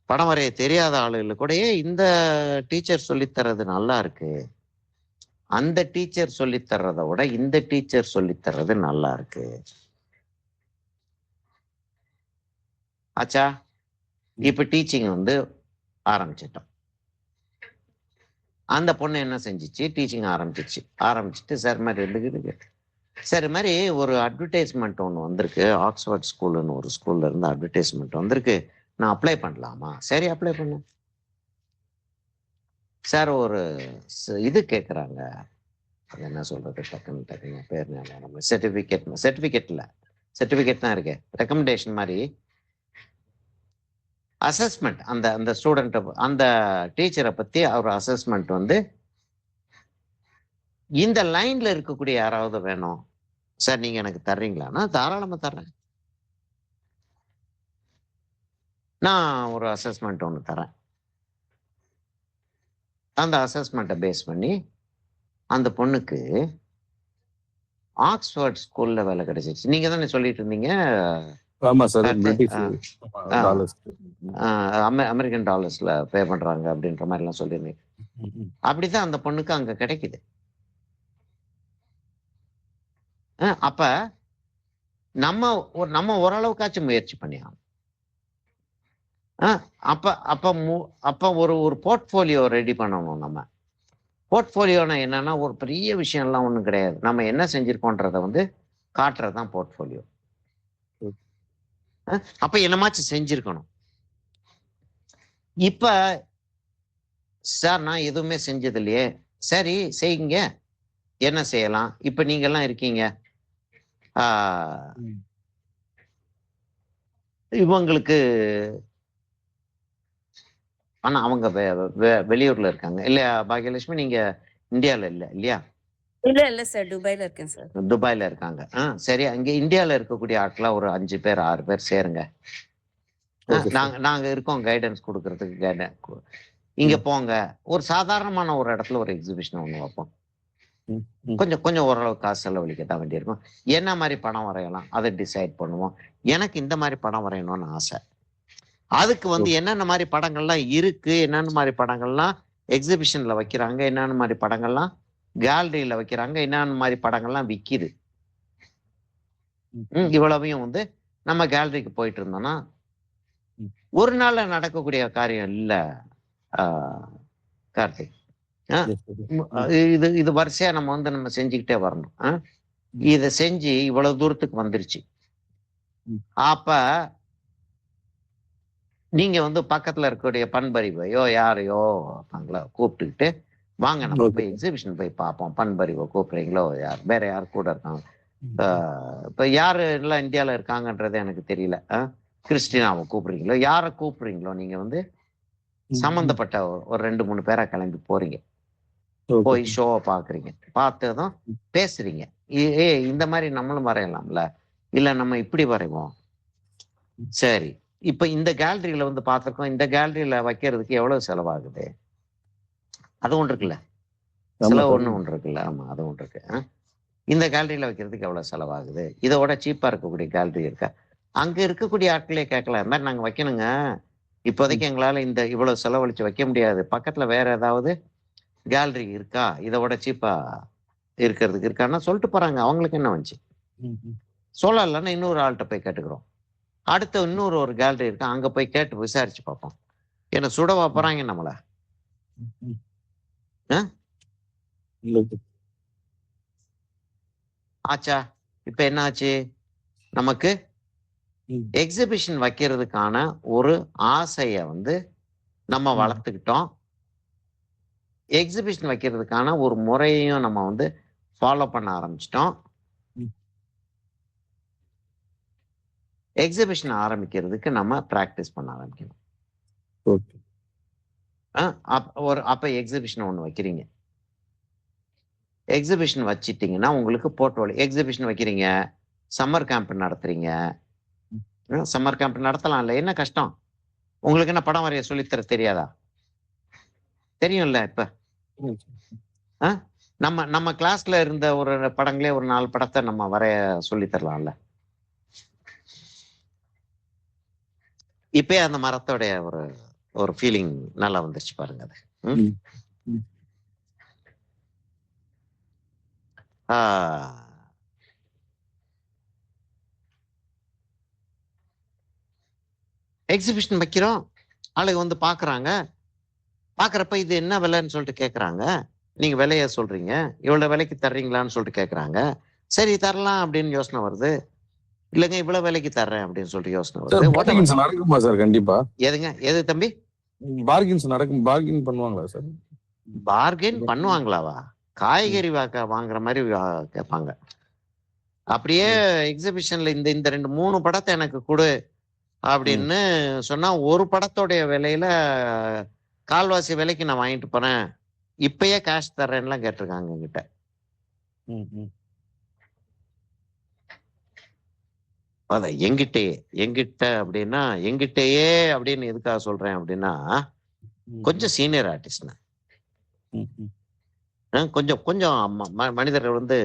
படம் வரைய தெரியாத ஆளுகளுக்கு கூட இந்த டீச்சர் சொல்லித்தர்றது நல்லா இருக்கு, அந்த டீச்சர் சொல்லித்தர்றதை விட இந்த டீச்சர் சொல்லித்தர்றது நல்லா இருக்கு. ஆச்சா, இப்ப டீச்சிங் வந்து ஆரம்பிச்சிட்டோம். அந்த பொண்ணு என்ன செஞ்சிச்சு, டீச்சிங் ஆரம்பிச்சுட்டு சார் மாதிரி இருந்துக்கிட்டு, சரி மாதிரி ஒரு அட்வர்டைஸ்மெண்ட் ஒன்று வந்திருக்கு, ஆக்ஸ்போர்ட் ஸ்கூலுன்னு ஒரு ஸ்கூல்ல இருந்து அட்வர்டைஸ்மெண்ட் வந்திருக்கு, நான் அப்ளை பண்ணலாமா. சரி அப்ளை பண்ண சார். ஒரு இது கேட்குறாங்க, அது என்ன சொல்றது, டக்குன்னு பேர் நம்ம சர்டிஃபிகேட் தான் இருக்கு, ரெக்கமெண்டேஷன் மாதிரி அசஸ்மெண்ட். அந்த அந்த ஸ்டூடெண்ட் அந்த டீச்சரை பத்தி ஒரு அசஸ்மெண்ட் வந்து இந்த லைன்ல இருக்கக்கூடிய யாராவது வேணும் சார், நீங்க எனக்கு தர்றீங்களா. நான் தாராளமா தர்றேன். நான் ஒரு அசஸ்மெண்ட் ஒன்று தரேன். அந்த அசஸ்மெண்ட்டை பேஸ் பண்ணி அந்த பொண்ணுக்கு ஆக்ஸ்போர்ட் ஸ்கூல்ல வேலை கிடைச்சிருச்சு. நீங்க தானே சொல்லிட்டு இருந்தீங்க. அமெரிக்கன் டாலர்ஸ்ல பே பண்றாங்க அப்படின்ற மாதிரி எல்லாம் சொல்லியிருந்தீங்க. அப்படிதான் அந்த பொண்ணுக்கு அங்க கிடைக்குது. அப்ப நம்ம ஓரளவுக்காச்சும் முயற்சி பண்ணியாகும். அப்ப ஒரு போர்ட்போலியோ ரெடி பண்ணணும். நம்ம போர்ட்போலியோனா என்னன்னா ஒரு பெரிய விஷயம் எல்லாம் ஒண்ணும் கிடையாது. நம்ம என்ன செஞ்சிருக்கோன்றத வந்து காட்டுறதுதான் போர்ட்போலியோ. அப்ப என்னமாச்சும் செஞ்சிருக்கணும். இப்ப சார் நான் எதுவுமே செஞ்சது இல்லையே. சரி செய்யுங்க, என்ன செய்யலாம். இப்ப நீங்க எல்லாம் இருக்கீங்க, இவங்களுக்கு ஆனா அவங்க வெளியூர்ல இருக்காங்க இல்லையா பாகியலட்சுமி, நீங்க இந்தியால இல்லையா? இல்ல சார், துபாயில இருக்கேன் சார். துபாயில இருக்காங்க. சரி, அங்க இந்தியால இருக்கக்கூடிய ஆட்களா ஒரு 5 பேர் 6 பேர் சேருங்க. நாங்க இருக்கோம் கைடன்ஸ் கொடுக்கறதுக்கு. இங்க போங்க, ஒரு சாதாரணமான ஒரு இடத்துல ஒரு எக்ஸிபிஷன் ஒண்ணு வைப்போம். கொஞ்சம் ஓரளவு காசு செலவழிக்க தான் வேண்டியிருக்கும். என்ன மாதிரி படம் வரையலாம் அதை டிசைட் பண்ணுவோம். எனக்கு இந்த மாதிரி படம் வரையணும்னு ஆசை. அதுக்கு வந்து என்னென்ன மாதிரி படங்கள்லாம் இருக்கு, என்னென்ன மாதிரி படங்கள்லாம் எக்ஸிபிஷன்ல வைக்கிறாங்க, என்னென்ன மாதிரி படங்கள்லாம் கேலரியில வைக்கிறாங்க, என்னென்ன மாதிரி படங்கள்லாம் விற்கிது, இவ்வளவையும் வந்து நம்ம கேலரிக்கு போயிட்டு இருந்தோம்னா ஒரு நாள்ல நடக்கக்கூடிய காரியம் இல்ல கார்த்திக். இது வரிசையா நம்ம வந்து நம்ம செஞ்சுக்கிட்டே வரணும். இத செஞ்சு இவ்வளவு தூரத்துக்கு வந்துருச்சு. அப்ப நீங்க வந்து பக்கத்துல இருக்கக்கூடிய பண்பறிவையோ யாரையோ அவங்கள கூப்பிட்டுக்கிட்டு வாங்க நம்ம போய் எக்ஸிபிஷன் போய் பார்ப்போம், பண்பறிவை கூப்பிடுறீங்களோ, யார் வேற யார் கூட இருக்காங்க, இப்ப யாரு எல்லாம் இந்தியால இருக்காங்கன்றது எனக்கு தெரியல. கிறிஸ்டினாவை கூப்பிடுறீங்களோ, யாரை கூப்பிடுறீங்களோ, நீங்க வந்து சம்பந்தப்பட்ட ஒரு 2-3 பேரா கிளம்பி போறீங்க, போய் ஷோவை பாக்குறீங்க, பார்த்ததும் பேசுறீங்க, இந்த மாதிரி நம்மளும் வரையலாம்ல, இல்ல நம்ம இப்படி வரைவோம், சரி இப்ப இந்த கேலரியில வந்து பார்த்திருக்கோம், இந்த கேலரியில வைக்கிறதுக்கு எவ்வளவு செலவாகுது, அது ஒன்று இருக்குல்ல, செலவு ஒண்ணு இருக்குல்ல, ஆமா அது ஒன்று இருக்கு. இந்த கேலரியில வைக்கிறதுக்கு எவ்வளவு செலவாகுது, இதோட சீப்பா இருக்கக்கூடிய கேலரி இருக்கா, அங்க இருக்கக்கூடிய ஆட்களே கேட்கலாம், இந்த மாதிரி நாங்க வைக்கணுங்க, இப்போதைக்கு எங்களால இந்த இவ்வளவு செலவழிச்சு வைக்க முடியாது, பக்கத்துல வேற ஏதாவது கேலரி இருக்கா இதோட சீப்பா இருக்கிறதுக்கு இருக்கான்னா சொல்லிட்டு போறாங்க, அவங்களுக்கு என்ன வந்துச்சு, சொல்லலைன்னா இன்னொரு ஆள்கிட்ட போய் கேட்டுக்கிறோம், அடுத்த இன்னொரு ஒரு கேலரி இருக்கு அங்க போய் கேட்டு விசாரிச்சு பார்ப்போம், என்ன சுடவா போறாங்க நம்மள. ஆச்சா இப்ப என்ன ஆச்சு, நமக்கு எக்ஸிபிஷன் வைக்கிறதுக்கான ஒரு ஆசைய வந்து நம்ம வளர்த்துக்கிட்டோம், எக்ஸிபிஷன் வைக்கிறதுக்கான ஒரு முறையையும் நம்ம வந்து ஃபாலோ பண்ண ஆரம்பிச்சிட்டோம், எக்ஸிபிஷன் ஆரம்பிக்கிறதுக்கு நம்ம பிராக்டிஸ் பண்ண ஆரம்பிக்கணும். அப்ப எக்ஸிபிஷன் ஒண்ணு வைக்கிறீங்க, எக்ஸிபிஷன் வச்சிட்டீங்கன்னா உங்களுக்கு போர்ட்ஃபோலியோ, எக்ஸிபிஷன் வைக்கிறீங்க, சம்மர் கேம்ப் நடத்துறீங்க, சம்மர் கேம்ப் நடத்தலாம்ல, என்ன கஷ்டம், உங்களுக்கு என்ன படம் வரைய சொல்லித்தர தெரியாதா, தெரியும்ல, இப்ப நம்ம கிளாஸ்ல இருந்த ஒரு படங்களே ஒரு 4 படத்தை நம்ம வரைய சொல்லி தரலாம்ல, இப்பயே அந்த மரத்தோடைய ஒரு ஃபீலிங் நல்லா வந்துருச்சு பாருங்க அது. எக்ஸிபிஷன் வைக்கிறோம், ஆளுங்க வந்து பாக்குறாங்க, பாக்குறப்ப இது என்ன விலைன்னு சொல்லிட்டு கேக்குறாங்க, நீங்க விலைய சொல்றீங்க, இவ்வளவு விலைக்கு தர்றீங்களான்னு சொல்லிட்டு கேக்குறாங்க, சரி தரலாம் அப்படின்னு யோசனை வருது, இல்லைங்க இவ்வளவு விலைக்கு தர்றேன் அப்படின்னு சொல்லிட்டு யோசனை வருது. நடக்குமா சார்? கண்டிப்பா. எதுங்க எது தம்பி, பார்கின்ஸ் நடக்கும், பார்கின் பண்ணுவாங்களா சார்? பார்கெயின் பண்ணுவாங்களாவா, காய்கறி வாங்குற மாதிரி கேட்பாங்க, அப்படியே எக்ஸிபிஷன்ல இந்த 2-3 படத்தை எனக்கு கொடு அப்படின்னு சொன்னா ஒரு படத்தோடைய விலையில கால்வாசி விலைக்கு நான் வாங்கிட்டு போறேன், இப்பயே கேஷ் தர்றேன்லாம் கேட்டிருக்காங்க என்கிட்ட. அத எங்கிட்ட அப்படின்னா, எங்கிட்டயே அப்படின்னு எதுக்காக சொல்றேன் அப்படின்னா, கொஞ்சம் சீனியர் ஆர்டிஸ்ட், கொஞ்சம் மனிதர்கள் வந்து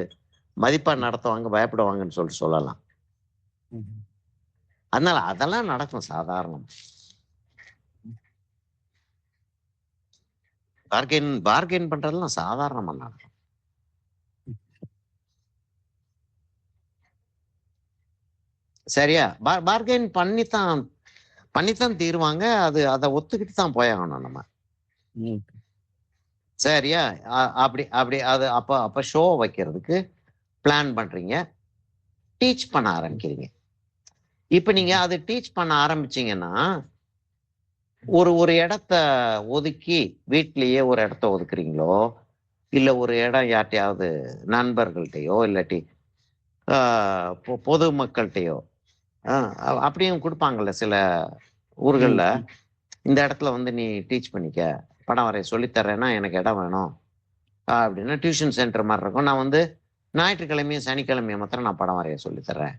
மதிப்பா நடத்துவாங்க, பயப்படுவாங்கன்னு சொல்லிட்டு சொல்லலாம், அதனால அதெல்லாம் நடக்கும் சாதாரணம். பார்கெயின் பண்றதெல்லாம் சாதாரணமா நடக்கும். சரியா, பார்கெயின் பண்ணித்தான் தீருவாங்க, அதை ஒத்துக்கிட்டு தான் போயாகணும் நம்ம. சரியா, அப்படி அது அப்ப ஷோ வைக்கிறதுக்கு பிளான் பண்றீங்க, டீச் பண்ண ஆரம்பிக்கிறீங்க. இப்ப நீங்க அது டீச் பண்ண ஆரம்பிச்சீங்கன்னா ஒரு இடத்த ஒதுக்கி, வீட்லயே ஒரு இடத்த ஒதுக்குறீங்களோ, இல்ல ஒரு இடம் யார்ட்டையாவது நண்பர்கள்ட்டையோ இல்லாட்டி பொதுமக்கள்கிட்டயோ அப்படியும் கொடுப்பாங்கல்ல சில ஊர்கள்ல, இந்த இடத்துல வந்து நீ டீச் பண்ணிக்க, படம் வரைய சொல்லித்தரேன்னா எனக்கு இடம் வேணும் அப்படின்னா டியூஷன் சென்டர் மாதிரி இருக்கும், நான் வந்து ஞாயிற்றுக்கிழமையும் சனிக்கிழமையும் மாத்திரம் நான் படம் வரைய சொல்லித்தரேன்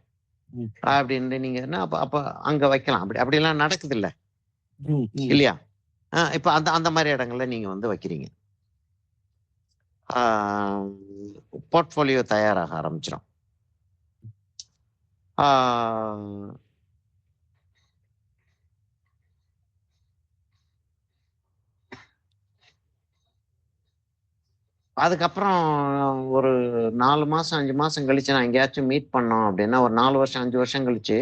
அப்படின்னு நீங்க அப்ப அங்க வைக்கலாம். அப்படிலாம் நடக்குது இல்ல இல்லையா, இப்ப அந்த மாதிரி இடங்கள்ல நீங்க வந்து வைக்கிறீங்க, போர்ட்ஃபோலியோ தயாராக ஆரம்பிச்சிடும். அதுக்கப்புறம் ஒரு 4 மாசம் 5 மாசம் கழிச்சு நான் எங்கேயாச்சும் மீட் பண்ணோம் அப்படின்னா, ஒரு 4 வருஷம் 5 வருஷம் கழிச்சு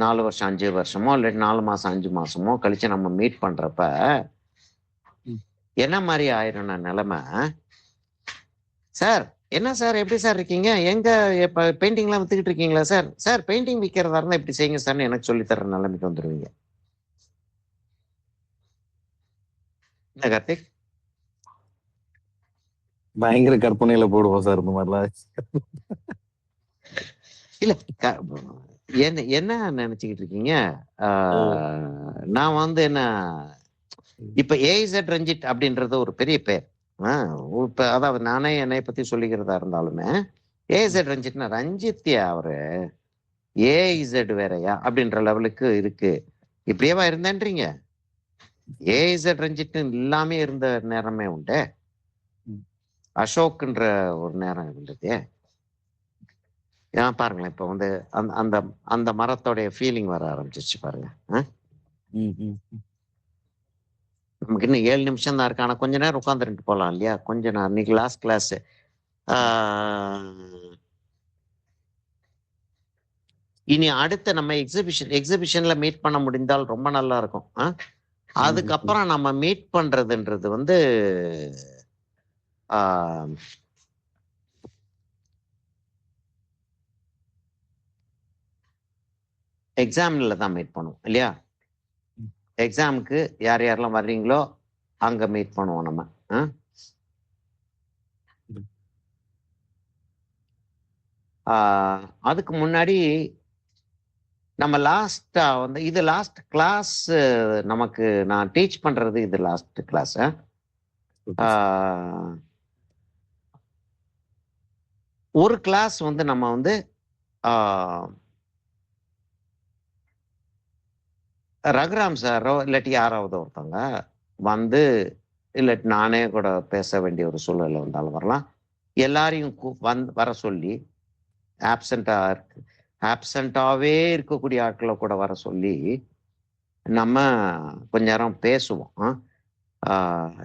4 வருஷம் 5 வருஷமோ இல்லாட்டி 4 மாசம் 5 மாசமோ கழிச்சு நம்ம மீட் பண்றப்ப என்ன மாதிரி ஆயிரும்னா நிலைமை, சார் என்ன சார் எப்படி சார் இருக்கீங்க, எங்க இப்ப பெயிண்டிங் எல்லாம் வித்துக்கிட்டு இருக்கீங்களா சார், சார் பெயிண்டிங் விற்கிறதா இருந்தா இப்படி செய்யுங்க சார்னு எனக்கு சொல்லி தர்ற நிலைமைக்கு வந்துருவீங்க. என்ன கார்த்திக்? பயங்கர கற்பனையில போடுவோம் சார் இந்த மாதிரிலாம். இல்ல என்ன என்ன நினைச்சுக்கிட்டு இருக்கீங்க? நான் வந்து என்ன இப்ப ஏஇசட் ரஞ்சித் அப்படின்றது ஒரு பெரிய பேர். இப்ப அதாவது நானே என்னை பத்தி சொல்லிக்கிறதா இருந்தாலுமே ஏஇசட் ரஞ்சித்னா ரஞ்சித்யா அவரு ஏஇசட் வேறையா அப்படின்ற லெவலுக்கு இருக்கு. இப்படியேவா இருந்தேன்றீங்க? ஏஇசட் ரஞ்சித் இல்லாம இருந்த நேரமே உண்டு. அசோக்ன்ற ஒரு நேரம் இருந்தது. ஏன் பாருங்களேன், இப்ப வந்து அந்த அந்த அந்த மரத்தோடைய ஃபீலிங் வர ஆரம்பிச்சிருச்சு பாருங்க. நமக்கு இன்னும் 7 நிமிஷம் தான் இருக்கு. ஆனா கொஞ்ச நேரம் உட்காந்துட்டு போலாம் இல்லையா? கொஞ்ச நேரம் இன்னைக்கு லாஸ்ட் கிளாஸ். இனி அடுத்த நம்ம எக்ஸிபிஷன்ல மீட் பண்ண முடிந்தால் ரொம்ப நல்லா இருக்கும். அதுக்கப்புறம் நம்ம மீட் பண்றதுன்றது வந்து எக்ஸாம்ல தான் மீட் பண்ணுவோம் இல்லையா? எக்ஸாமுக்கு யார் யாரெல்லாம் வர்றீங்களோ அங்க மீட் பண்ணுவோம் நம்ம. அதுக்கு முன்னாடி நம்ம லாஸ்டா வந்து இது லாஸ்ட் கிளாஸ், நமக்கு நான் டீச் பண்றது இது லாஸ்ட் கிளாஸ். ஒரு கிளாஸ் வந்து நம்ம வந்து ரகுராம் சாரோ இல்லாட்டி யாராவது ஒருத்தவங்க வந்து, இல்லாட்டி நானே கூட பேச வேண்டிய ஒரு சூழ்நிலை வந்தாலும் வரலாம், எல்லாரையும் வர சொல்லி ஆப்சண்டாவே இருக்கக்கூடிய ஆட்களை கூட வர சொல்லி நம்ம கொஞ்ச நேரம் பேசுவோம்.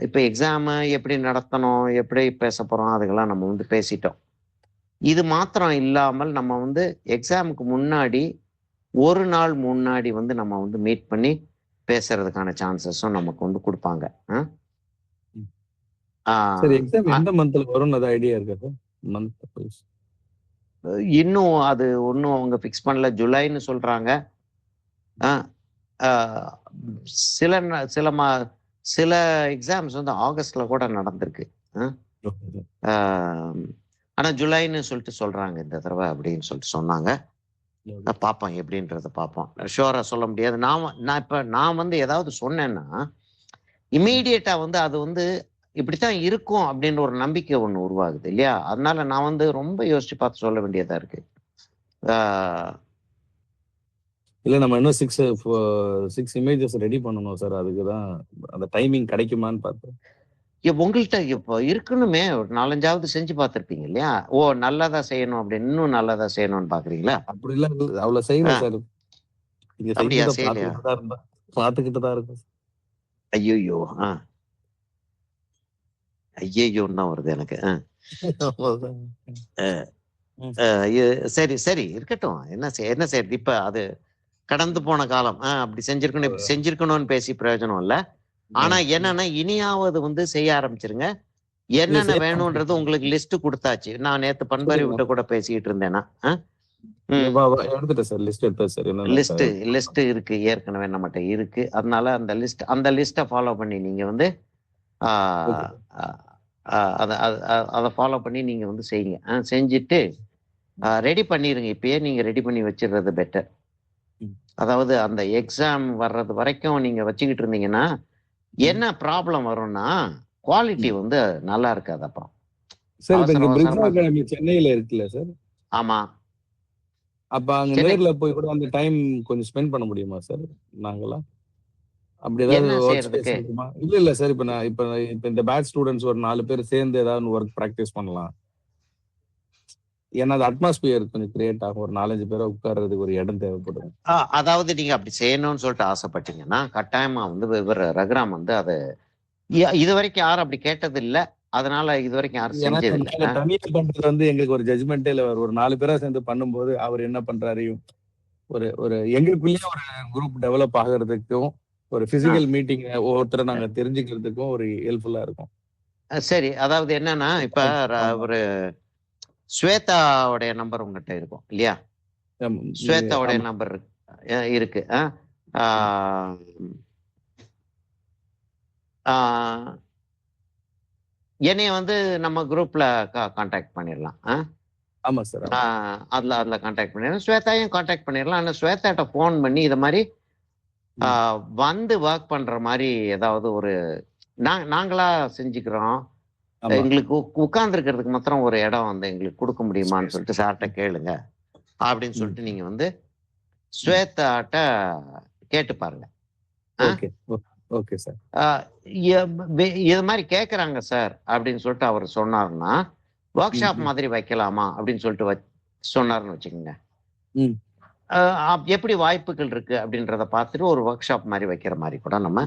இப்ப எக்ஸாம் எப்படி நடத்தணும், எப்படி பேச போறோம், அதுக்கெல்லாம் நம்ம வந்து பேசிட்டோம். இது மாத்திரம் இல்லாமல் நம்ம வந்து எக்ஸாமுக்கு முன்னாடி ஒரு நாள் முன்னாடி வந்து நம்ம வந்து மீட் பண்ணி பேசுறதுக்கான சான்சஸும் நமக்கு வந்து கொடுப்பாங்க. எந்த மந்த்ல வரும்னு ஐடியா இருக்கு? இன்னும் அது ஒன்னும் அவங்க பிக்ஸ் பண்ணல. ஜூலைன்னு சொல்றாங்க. சில எக்ஸாம்ஸ் வந்து ஆகஸ்ட்ல கூட நடந்திருக்கு. ஆனா ஜூலைன்னு சொல்லிட்டு சொல்றாங்க இந்த தடவை அப்படின்னு சொல்லிட்டு சொன்னாங்க. பார்ப்போம் எப்படின்றத பார்ப்போம். ஷுவரா சொல்ல முடியாது. நான் வந்து ஏதாவது சொன்னேன்னா இமீடியட்டா வந்து அது வந்து இப்படித்தான் இருக்கும் அப்படின்னு ஒரு நம்பிக்கை ஒண்ணு உருவாகுது இல்லையா? அதனால நான் வந்து ரொம்ப யோசிச்சு பார்த்து சொல்ல வேண்டியதா இருக்கு. இல்ல நம்ம இன்னும் 6 இமேஜஸ் ரெடி பண்ணணும் சார். அதுக்குதான் அந்த டைமிங் கிடைக்குமான்னு பார்த்தேன். உங்கள்கிட்ட இப்போ இருக்கணுமே ஒரு 4-5 செஞ்சு பார்த்திருப்பீங்க இல்லையா? ஓ நல்லதா செய்யணும் அப்படின்னு, இன்னும் நல்லதா செய்யணும்னு பாக்குறீங்களா? அப்படி இல்ல, அவ்வளவு செய்யணும் சார். அப்படியா? செய்யலையா? பாத்துக்கிட்டு தான் இருக்கும். ஐயோ ஐயோன்னு தான் வருது எனக்கு. சரி சரி இருக்கட்டும். என்ன செய்யறது இப்ப, அது கடந்து போன காலம். அப்படி செஞ்சிருக்கணும் இப்படி செஞ்சிருக்கணும்னு பேசி பிரயோஜனம் இல்ல. ஆனா என்னன்னா இனியாவது வந்து செய்ய ஆரம்பிச்சிருங்க. என்னென்ன வேணும்ன்றது உங்களுக்கு லிஸ்ட் கொடுத்தாச்சு. நான் நேத்து பண்பறி விட்ட கூட பேசிக்கிட்டு இருந்தேன்னா லிஸ்ட் இருக்கு ஏற்கனவே நம்மகிட்ட இருக்கு. அதனால அந்த லிஸ்ட ஃபாலோ பண்ணி நீங்க வந்து அதை ஃபாலோ பண்ணி நீங்க வந்து செய்யுங்க. செஞ்சுட்டு ரெடி பண்ணிருங்க. இப்பயே நீங்க ரெடி பண்ணி வச்சிடுறது பெட்டர். அதாவது அந்த எக்ஸாம் வர்றது வரைக்கும் நீங்க வச்சுக்கிட்டு இருந்தீங்கன்னா என்ன ப்ராப்ளம் வரும்னா குவாலிட்டி வந்து நல்லா இருக்காது. அப்புறம் சென்னையில இருக்குல்ல சார்? ஆமா. அப்ப அங்க நேர்ல போய் கூட அந்த டைம் கொஞ்சம் ஸ்பெண்ட் பண்ண முடியுமா சார்? நாங்களாம் அப்படி ஏதாவது இல்ல சார். இப்ப இந்த பேட்ச் ஸ்டூடெண்ட்ஸ் ஒரு 4 பேர் சேர்ந்து ஏதாவது ஒர்க் பிராக்டிஸ் பண்ணலாம். ஏன்னா அது அட்மாஸ்பியர் கொஞ்சம் கிரியேட் ஆகும். ஒரு 4-5 பேரை உட்கார்றதுக்கு ஒரு இடம் தேவைப்படும். அதாவது நீங்க அப்படி செய்யணும்னு சொல்லிட்டு ஆசைப்பட்டீங்கன்னா கட்டாயமா வந்து ரகுராம் வந்து அதை இது வரைக்கும் யாரும் அப்படி கேட்டது இல்லை. அதனால இது வரைக்கும் யாரும் செஞ்சது இல்லை. தனியா பண்றது வந்து எங்களுக்கு ஒரு ஜட்ஜ்மெண்டே இல்ல. ஒரு 4 பேரா சேர்ந்து பண்ணும்போது அவர் என்ன பண்றாரு, ஒரு எங்களுக்குள்ளேயே ஒரு குரூப் டெவலப் ஆகுறதுக்கும், ஒரு பிசிக்கல் மீட்டிங் ஒவ்வொருத்தரை நாங்க தெரிஞ்சுக்கிறதுக்கும் ஒரு ஹெல்ப்ஃபுல்லா இருக்கும். சரி, அதாவது என்னன்னா இப்ப ஒரு ஸ்வேதாவுடைய நம்பர் உங்ககிட்ட இருக்கும் இல்லையா? ஸ்வேதாவுடைய நம்பர் இருக்கு. என்னைய வந்து நம்ம குரூப்ல கான்டாக்ட் பண்ணிடலாம். ஆமா சார். அதுல கான்டாக்ட் பண்ணிடலாம். ஸ்வேதாவையும் கான்டாக்ட் பண்ணிடலாம். ஆனா ஸ்வேதாட்ட போன் பண்ணி இதை மாதிரி வந்து ஒர்க் பண்ற மாதிரி ஏதாவது ஒரு நாங்களா செஞ்சுக்கிறோம், எங்களுக்கு உட்கார்ந்து இருக்கிறதுக்கு மாத்திரம் ஒரு இடம் வந்து எங்களுக்கு கொடுக்க முடியுமான்னு சொல்லிட்டு சார்கிட்ட கேளுங்க அப்படின்னு சொல்லிட்டு நீங்க வந்து ஸ்வேதாட்ட கேட்டு பாருங்க. Okay sir. இது மாதிரி கேட்குறாங்க சார் அப்படின்னு சொல்லிட்டு அவர் சொன்னார்னா ஒர்க் ஷாப் மாதிரி வைக்கலாமா அப்படின்னு சொல்லிட்டு சொன்னார்னு வச்சுக்கோங்க. எப்படி வாய்ப்புகள் இருக்கு அப்படின்றத பார்த்துட்டு ஒரு ஒர்க் ஷாப் மாதிரி வைக்கிற மாதிரி கூட நம்ம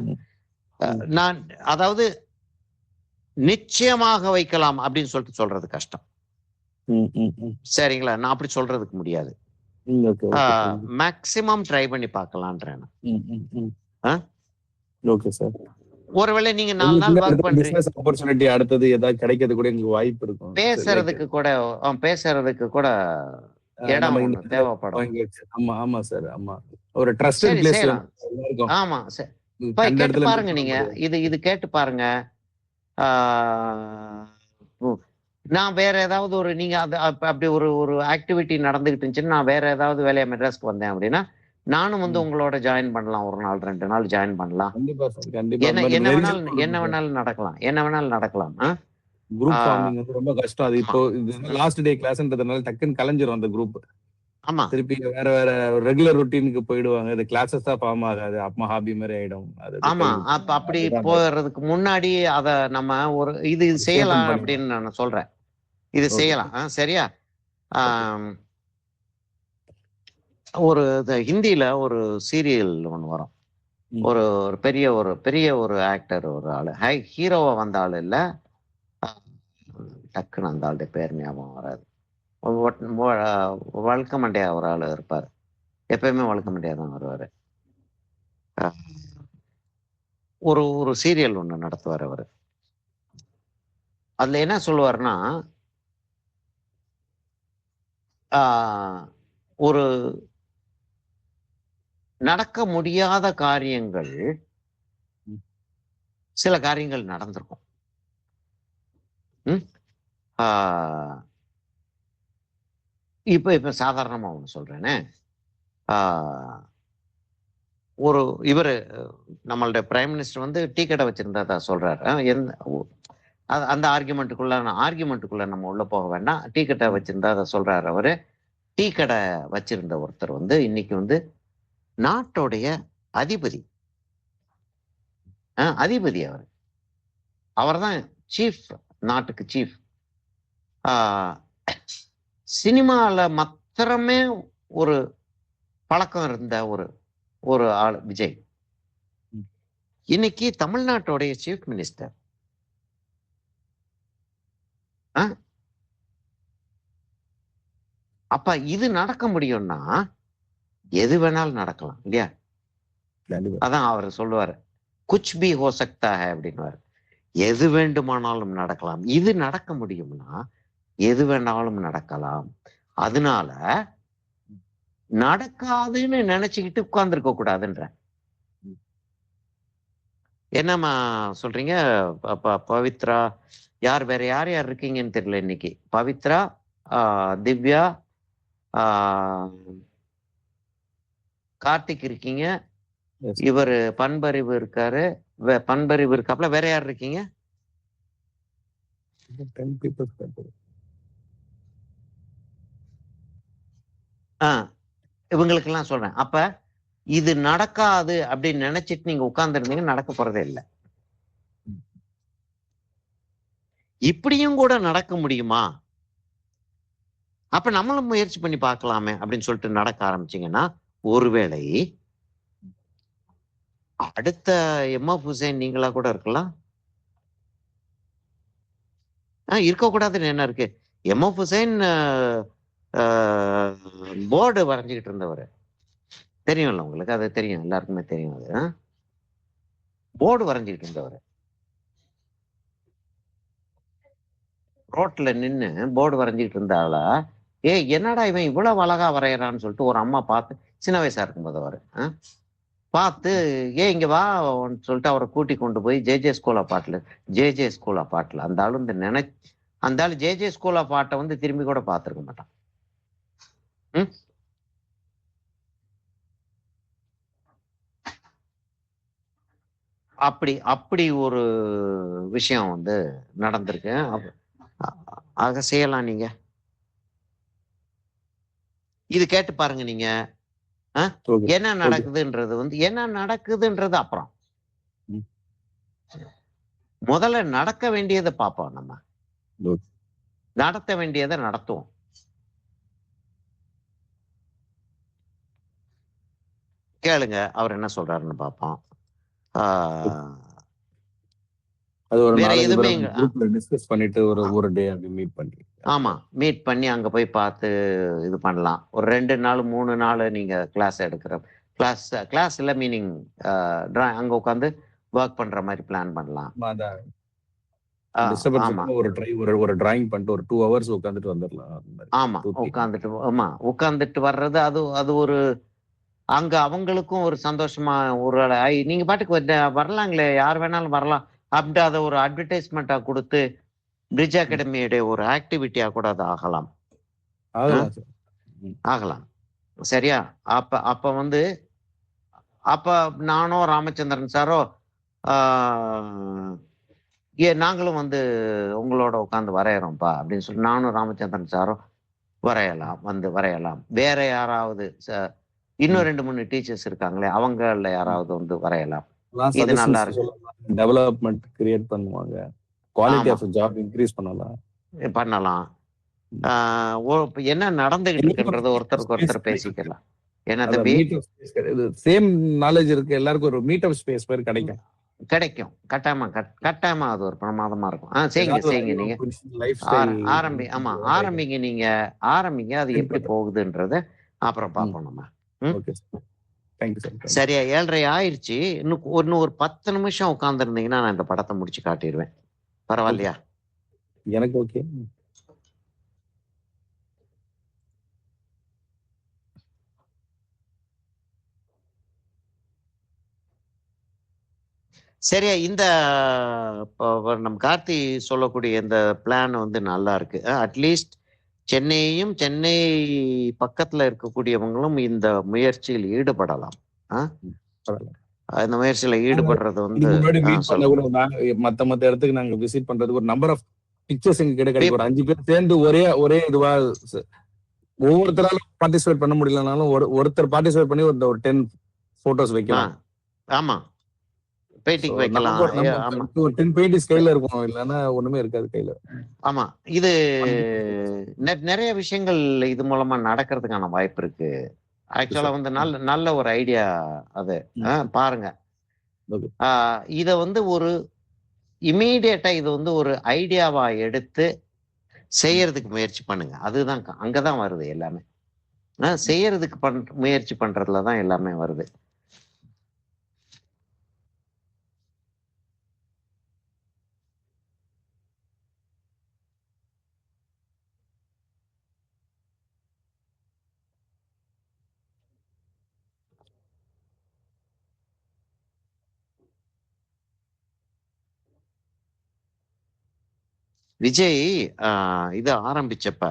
நான் அதாவது நிச்சயமாக வைக்கலாம் அப்படின்னு சொல்லிட்டு சொல்றது கஷ்டம். சரிங்களா? நான் அப்படி சொல்றதுக்கு முடியாது. மேக்சிமம் ட்ரை பண்ணி பார்க்கலான்றேன். Okay sir. ஒருவேளை நீங்க 4 நாள் வர்க் பண்றீங்க, ஆப்பர்ச்சுனிட்டி அடுத்தது ஏதாவது கிடைக்கிறது கூட எங்களுக்கு வாய்ப்பு இருக்கும். பேசுறதுக்கு கூட இடம் தேவைப்படும். ஆமா சார். ஆமா, ஒரு ட்ரஸ்டட் பிளேஸ். ஆமா சார், கேட்டு பாருங்க. நீங்க இது கேட்டு பாருங்க. நான் வேற ஏதாவது ஒரு நீங்க அப்படி ஒரு ஆக்டிவிட்டி நடந்துகிட்டு இருந்துச்சுன்னா நான் வேற ஏதாவது வேலையை மெட்ராஸ்க்கு வந்தேன் அப்படின்னா நானும் வந்து உங்களோட ஜாயின் பண்ணலாம். ஒரு நாள் 2 நாள் ஜாயின் பண்ணலாம். என்ன வேணாலும் நடக்கலாம். குரூப் ஃபார்மிங் வந்து ரொம்ப கஷ்டம். அது இப்போ லாஸ்ட் டே கிளாஸ்ன்றதுனால டக்குன்னு கலைஞ்சிரும் அந்த குரூப். ஆமா, திருப்பி வேற ரெகுலர் ரொட்டீனுக்கு போயிடுவாங்க. இது கிளாஸஸ் தான் ஃபார்ம் ஆகாது. அம்மா ஹாபி மாதிரி ஆயிடும். ஆமா, அப்படி போறதுக்கு முன்னாடி அத நம்ம ஒரு இது செய்யலாம் அப்படின்னு நான் சொல்றேன். இது செய்யலாம். சரியா? ஒரு ஹிந்தியில ஒரு சீரியல் ஒன்று வரும். ஒரு பெரிய ஒரு ஆக்டர், ஒரு ஆளு ஹீரோவா வந்த ஆளு இல்ல, டக்குன்னு அந்த ஆளுடைய பேர் ஞாபகம் வராது. வழக்கமண்டையா ஒரு ஆளு இருப்பாரு. எப்பயுமே வழக்கமண்டையா தான் வருவாரு. ஒரு சீரியல் ஒண்ணு நடத்துவார் அவரு. அதுல என்ன சொல்லுவாருன்னா, ஒரு நடக்க முடியாத காரியங்கள், சில காரியங்கள் நடந்திருக்கும். இப்ப சாதாரணமா ஒண்ணு சொல்றேனே, இவரு நம்மளுடைய பிரைம் மினிஸ்டர் வந்து டீ கடை வச்சிருந்ததா சொல்றாரு. அந்த ஆர்குமெண்ட்டுக்குள்ள நம்ம உள்ள போக வேண்டாம். டீ கடை வச்சிருந்தா சொல்றாரு அவரு. டீ கடை வச்சிருந்த ஒருத்தர் வந்து இன்னைக்கு வந்து நாட்டுடைய அதிபதி. அவர் தான் சீஃப், நாட்டுக்கு சீஃப். சினிமால மாத்திரமே ஒரு பழக்கம் இருந்த ஒரு ஆள் விஜய் இன்னைக்கு தமிழ்நாட்டுடைய சீஃப் மினிஸ்டர். அப்ப இது நடக்க முடியும்னா எது வேணாலும் நடக்கலாம் இல்லையா? அதான் அவர் சொல்லுவாரு, குச் பி ஹோ சக்தா ஹை அப்படின்னுவாரு. எது வேண்டுமானாலும் நடக்கலாம். இது நடக்க முடியும்னா எது வேணாலும் நடக்கலாம். அதனால நடக்காதுன்னு நினைச்சுக்கிட்டு உட்கார்ந்துருக்க கூடாதுன்ற. என்னம்மா சொல்றீங்க? பவித்ரா, வேற யார் இருக்கீங்கன்னு தெரியல இன்னைக்கு. பவித்ரா, திவ்யா, கார்த்திக் இருக்கீங்க, இவர் பண்பறிவு இருக்காரு, பண்பறிவு இருக்காப்ல. வேற யார் இருக்கீங்க? இவங்களுக்கெல்லாம் சொல்றேன். அப்ப இது நடக்காது அப்படின்னு நினைச்சிட்டு நீங்க உட்கார்ந்து இருந்தீங்க, நடக்க போறதே இல்லை. இப்படியும் கூட நடக்க முடியுமா, அப்ப நம்மளும் முயற்சி பண்ணி பார்க்கலாமே அப்படின்னு சொல்லிட்டு நடக்க ஆரம்பிச்சீங்கன்னா, ஒருவேளை அடுத்த எம்எஃப் ஹுசைன் நீங்களா கூட இருக்கலாம். இருக்கக்கூடாதுன்னு என்ன இருக்கு? எம்எஃப் ஹுசைன் போர்டு வரைஞ்சிக்கிட்டு இருந்தவர் தெரியும்ல உங்களுக்கு, அது தெரியும், எல்லாருக்குமே தெரியும். அது போர்டு வரைஞ்சிக்கிட்டு இருந்தவர், ரோட்ல நின்னு போர்டு வரைஞ்சிக்கிட்டு இருந்தாளா, என்னடா இவன் இவ்வளவு அழகா வரையறான்னு சொல்லிட்டு ஒரு அம்மா பார்த்து, சின்ன வயசா இருக்கும்போது அவரு பார்த்து, இங்க வா சொல்லிட்டு அவரை கூட்டி கொண்டு போய் ஜேஜே ஸ்கூல் ஆஃப் ஆர்ட்ல அந்த ஆளு அந்த ஆளு ஜேஜே ஸ்கூல் ஆஃப் ஆர்ட்டை வந்து திரும்பி கூட பார்த்திருக்க மாட்டான். அப்படி ஒரு விஷயம் வந்து நடந்திருக்கு. ஆக செய்யலாம். நீங்க இது கேட்டு பாருங்க. நீங்க என்ன நடக்குதுன்றது அப்புறம், முதல்ல நடக்க வேண்டியதை பார்ப்போம். நம்ம நடத்த வேண்டியதை நடத்துவோம். கேளுங்க அவர் என்ன சொல்றாருன்னு பார்ப்போம். வேற எதுவுமே டிஸ்கஸ் பண்ணிட்டு ஒரு டே அப்படி மீட் பண்ணி, ஆமா, மீட் பண்ணி அங்க போய் பார்த்து இது பண்ணலாம். ஒரு 2 நாள் 3 நாள் நீங்க கிளாஸ் எடுக்கிற கிளாஸ் இல்ல, மீனிங் அங்க உட்காந்து ஒர்க் பண்ற மாதிரி பிளான் பண்ணலாம். ஒரு டிராயிங் பண்ணிட்டு ஒரு 2 hours உட்காந்துட்டு வந்துடலாம். ஆமா, உட்காந்துட்டு வர்றது அது ஒரு அங்க அவங்களுக்கும் ஒரு சந்தோஷமா, ஒரு நீங்க பாட்டுக்கு வரலாங்களே, யார் வேணாலும் வரலாம் அப்படின்ட்டு அதை ஒரு அட்வர்டைஸ்மெண்டா கொடுத்து பிரிட்ஜ் அகாடமியுடைய ஒரு ஆக்டிவிட்டியா கூட அது ஆகலாம். சரியா? அப்ப வந்து நானோ ராமச்சந்திரன் சாரோ நாங்களும் வந்து உங்களோட உட்காந்து வரையறோம்ப்பா அப்படின்னு சொல்லி நானும் ராமச்சந்திரன் சாரும் வரையலாம். வேற யாராவது இன்னும் 2-3 டீச்சர்ஸ் இருக்காங்களே, அவங்கள யாராவது வந்து வரையலாம். இது நல்லா இருக்கு. டெவலப்மெண்ட் கிரியேட் பண்ணுவாங்க, குவாலிட்டி ஆஃப் ஜாப் இன்க்ரீஸ் பண்ணலாம். என்ன நடந்துகிட்டு இருக்குன்றது ஒருத்தருக்கு ஒருத்தர் பேசிக்கலாம். என்ன தம்பி, சேம் நாலேஜ் இருக்கு எல்லாருக்கும், ஒரு மீட் அப் ஸ்பேஸ் மாதிரி கிடைக்கும். கட்டாயமா அது ஒரு பிரமாதமா இருக்கும். செய்யுங்க நீங்க ஆரம்பிங்க. நீங்க ஆரம்பிங்க, அது எப்படி போகுதுன்றத அப்புறம் பார்ப்போம் நம்ம. சரியா? 7:30 ஆயிடுச்சு. இன்னும் ஒரு 10 நிமிஷம் உட்கார்ந்து இருந்தீங்கன்னா நான் இந்த படத்தை முடிச்சு காட்டிடுவேன். பரவாயில்லையா? எனக்கு ஓகே. சரியா? இந்த நம்ம கார்த்தி சொல்லக்கூடிய இந்த பிளான் வந்து நல்லா இருக்கு. அட்லீஸ்ட் சென்னையும் சென்னை பக்கத்துல இருக்கக்கூடியவங்களும் இந்த முயற்சியில் ஈடுபடலாம். இந்த முயற்சியில ஈடுபடுறது வந்து மத்த இடத்துக்கு நாங்க விசிட் பண்றதுக்கு ஒரு நம்பர் ஆஃப் பிக்சர்ஸ் எங்க கிடைக்கும். ஒரு 5 பேர் சேர்ந்து ஒரே இதுவா ஒவ்வொருத்தராலும் பார்ட்டிசிபேட் பண்ண முடியலனாலும் ஒருத்தர் பார்ட்டிசிபேட் பண்ணி ஒரு 10 போட்டோஸ் வைக்கலாம். ஆமா, பெயிண்டிங் வைக்கலாம். 10 பெயிண்டிங்ஸ் கையில இருக்கும், இல்லன்னா ஒண்ணுமே இருக்காது கையில. ஆமா, இது நிறைய விஷயங்கள் இது மூலமா நடக்கிறதுக்கான வாய்ப்பு இருக்கு. ஆக்சுவலா வந்து நல்ல ஒரு ஐடியா அது. பாருங்க, இத வந்து ஒரு இமீடியட்டா இது வந்து ஒரு ஐடியாவா எடுத்து செய்யறதுக்கு முயற்சி பண்ணுங்க. அதுதான் அங்கதான் வருது எல்லாமே. செய்யறதுக்கு முயற்சி பண்றதுலதான் எல்லாமே வருது. விஜய் இதை ஆரம்பிச்சப்ப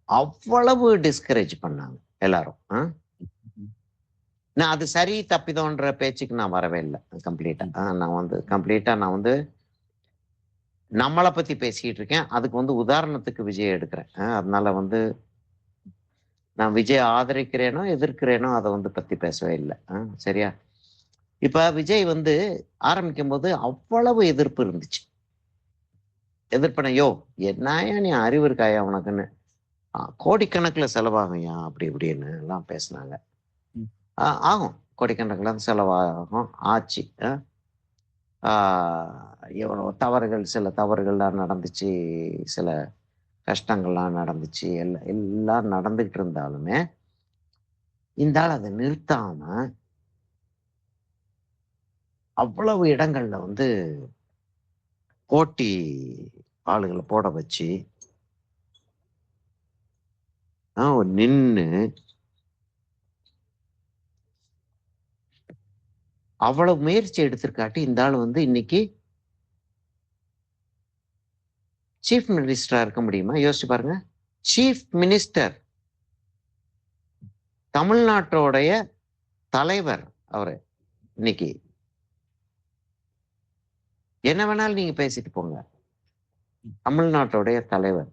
அவ்வளவு டிஸ்கரேஜ் பண்ணாங்க எல்லாரும். நான் அது சரி தப்பிதோன்ற பேச்சுக்கு நான் வரவே இல்லை. கம்ப்ளீட்டா நான் வந்து நம்மளை பத்தி பேசிட்டு இருக்கேன். அதுக்கு வந்து உதாரணத்துக்கு விஜய் எடுக்கிறேன். அதனால வந்து நான் விஜய் ஆதரிக்கிறேனோ எதிர்க்கிறேனோ அதை வந்து பத்தி பேசவே இல்லை. சரியா? இப்ப விஜய் வந்து ஆரம்பிக்கும் போது அவ்வளவு எதிர்ப்பு இருந்துச்சு. எதிர்ப்பனையோ என்னையா நீ அறிவு இருக்காயா உனக்குன்னு, கோடிக்கணக்கில் செலவாகும்யா அப்படி இப்படின்னு எல்லாம் பேசினாங்க. ஆகும், கோடிக்கணக்கில் செலவாகும், ஆச்சு. எவ்வளோ தவறுகள், சில தவறுகள்லாம் நடந்துச்சு, சில கஷ்டங்கள்லாம் நடந்துச்சு, எல்லாம் நடந்துகிட்டு இருந்தாலுமே இந்த ஆள் அதை நிறுத்தாம அவ்வளவு இடங்கள்ல வந்து போட்டி ஆளுகளை போட வச்சு நின்னு அவ்வளவு முயற்சி எடுத்திருக்காட்டி இந்த ஆள் வந்து இன்னைக்கு சீஃப் மினிஸ்டரா இருக்க முடியுமா? யோசிச்சு பாருங்க. சீஃப் மினிஸ்டர், தமிழ்நாட்டோடைய தலைவர் அவரு. இன்னைக்கு என்ன வேணாலும் நீங்க பேசிட்டு போங்க, தமிழ்நாட்டோடைய தலைவர்.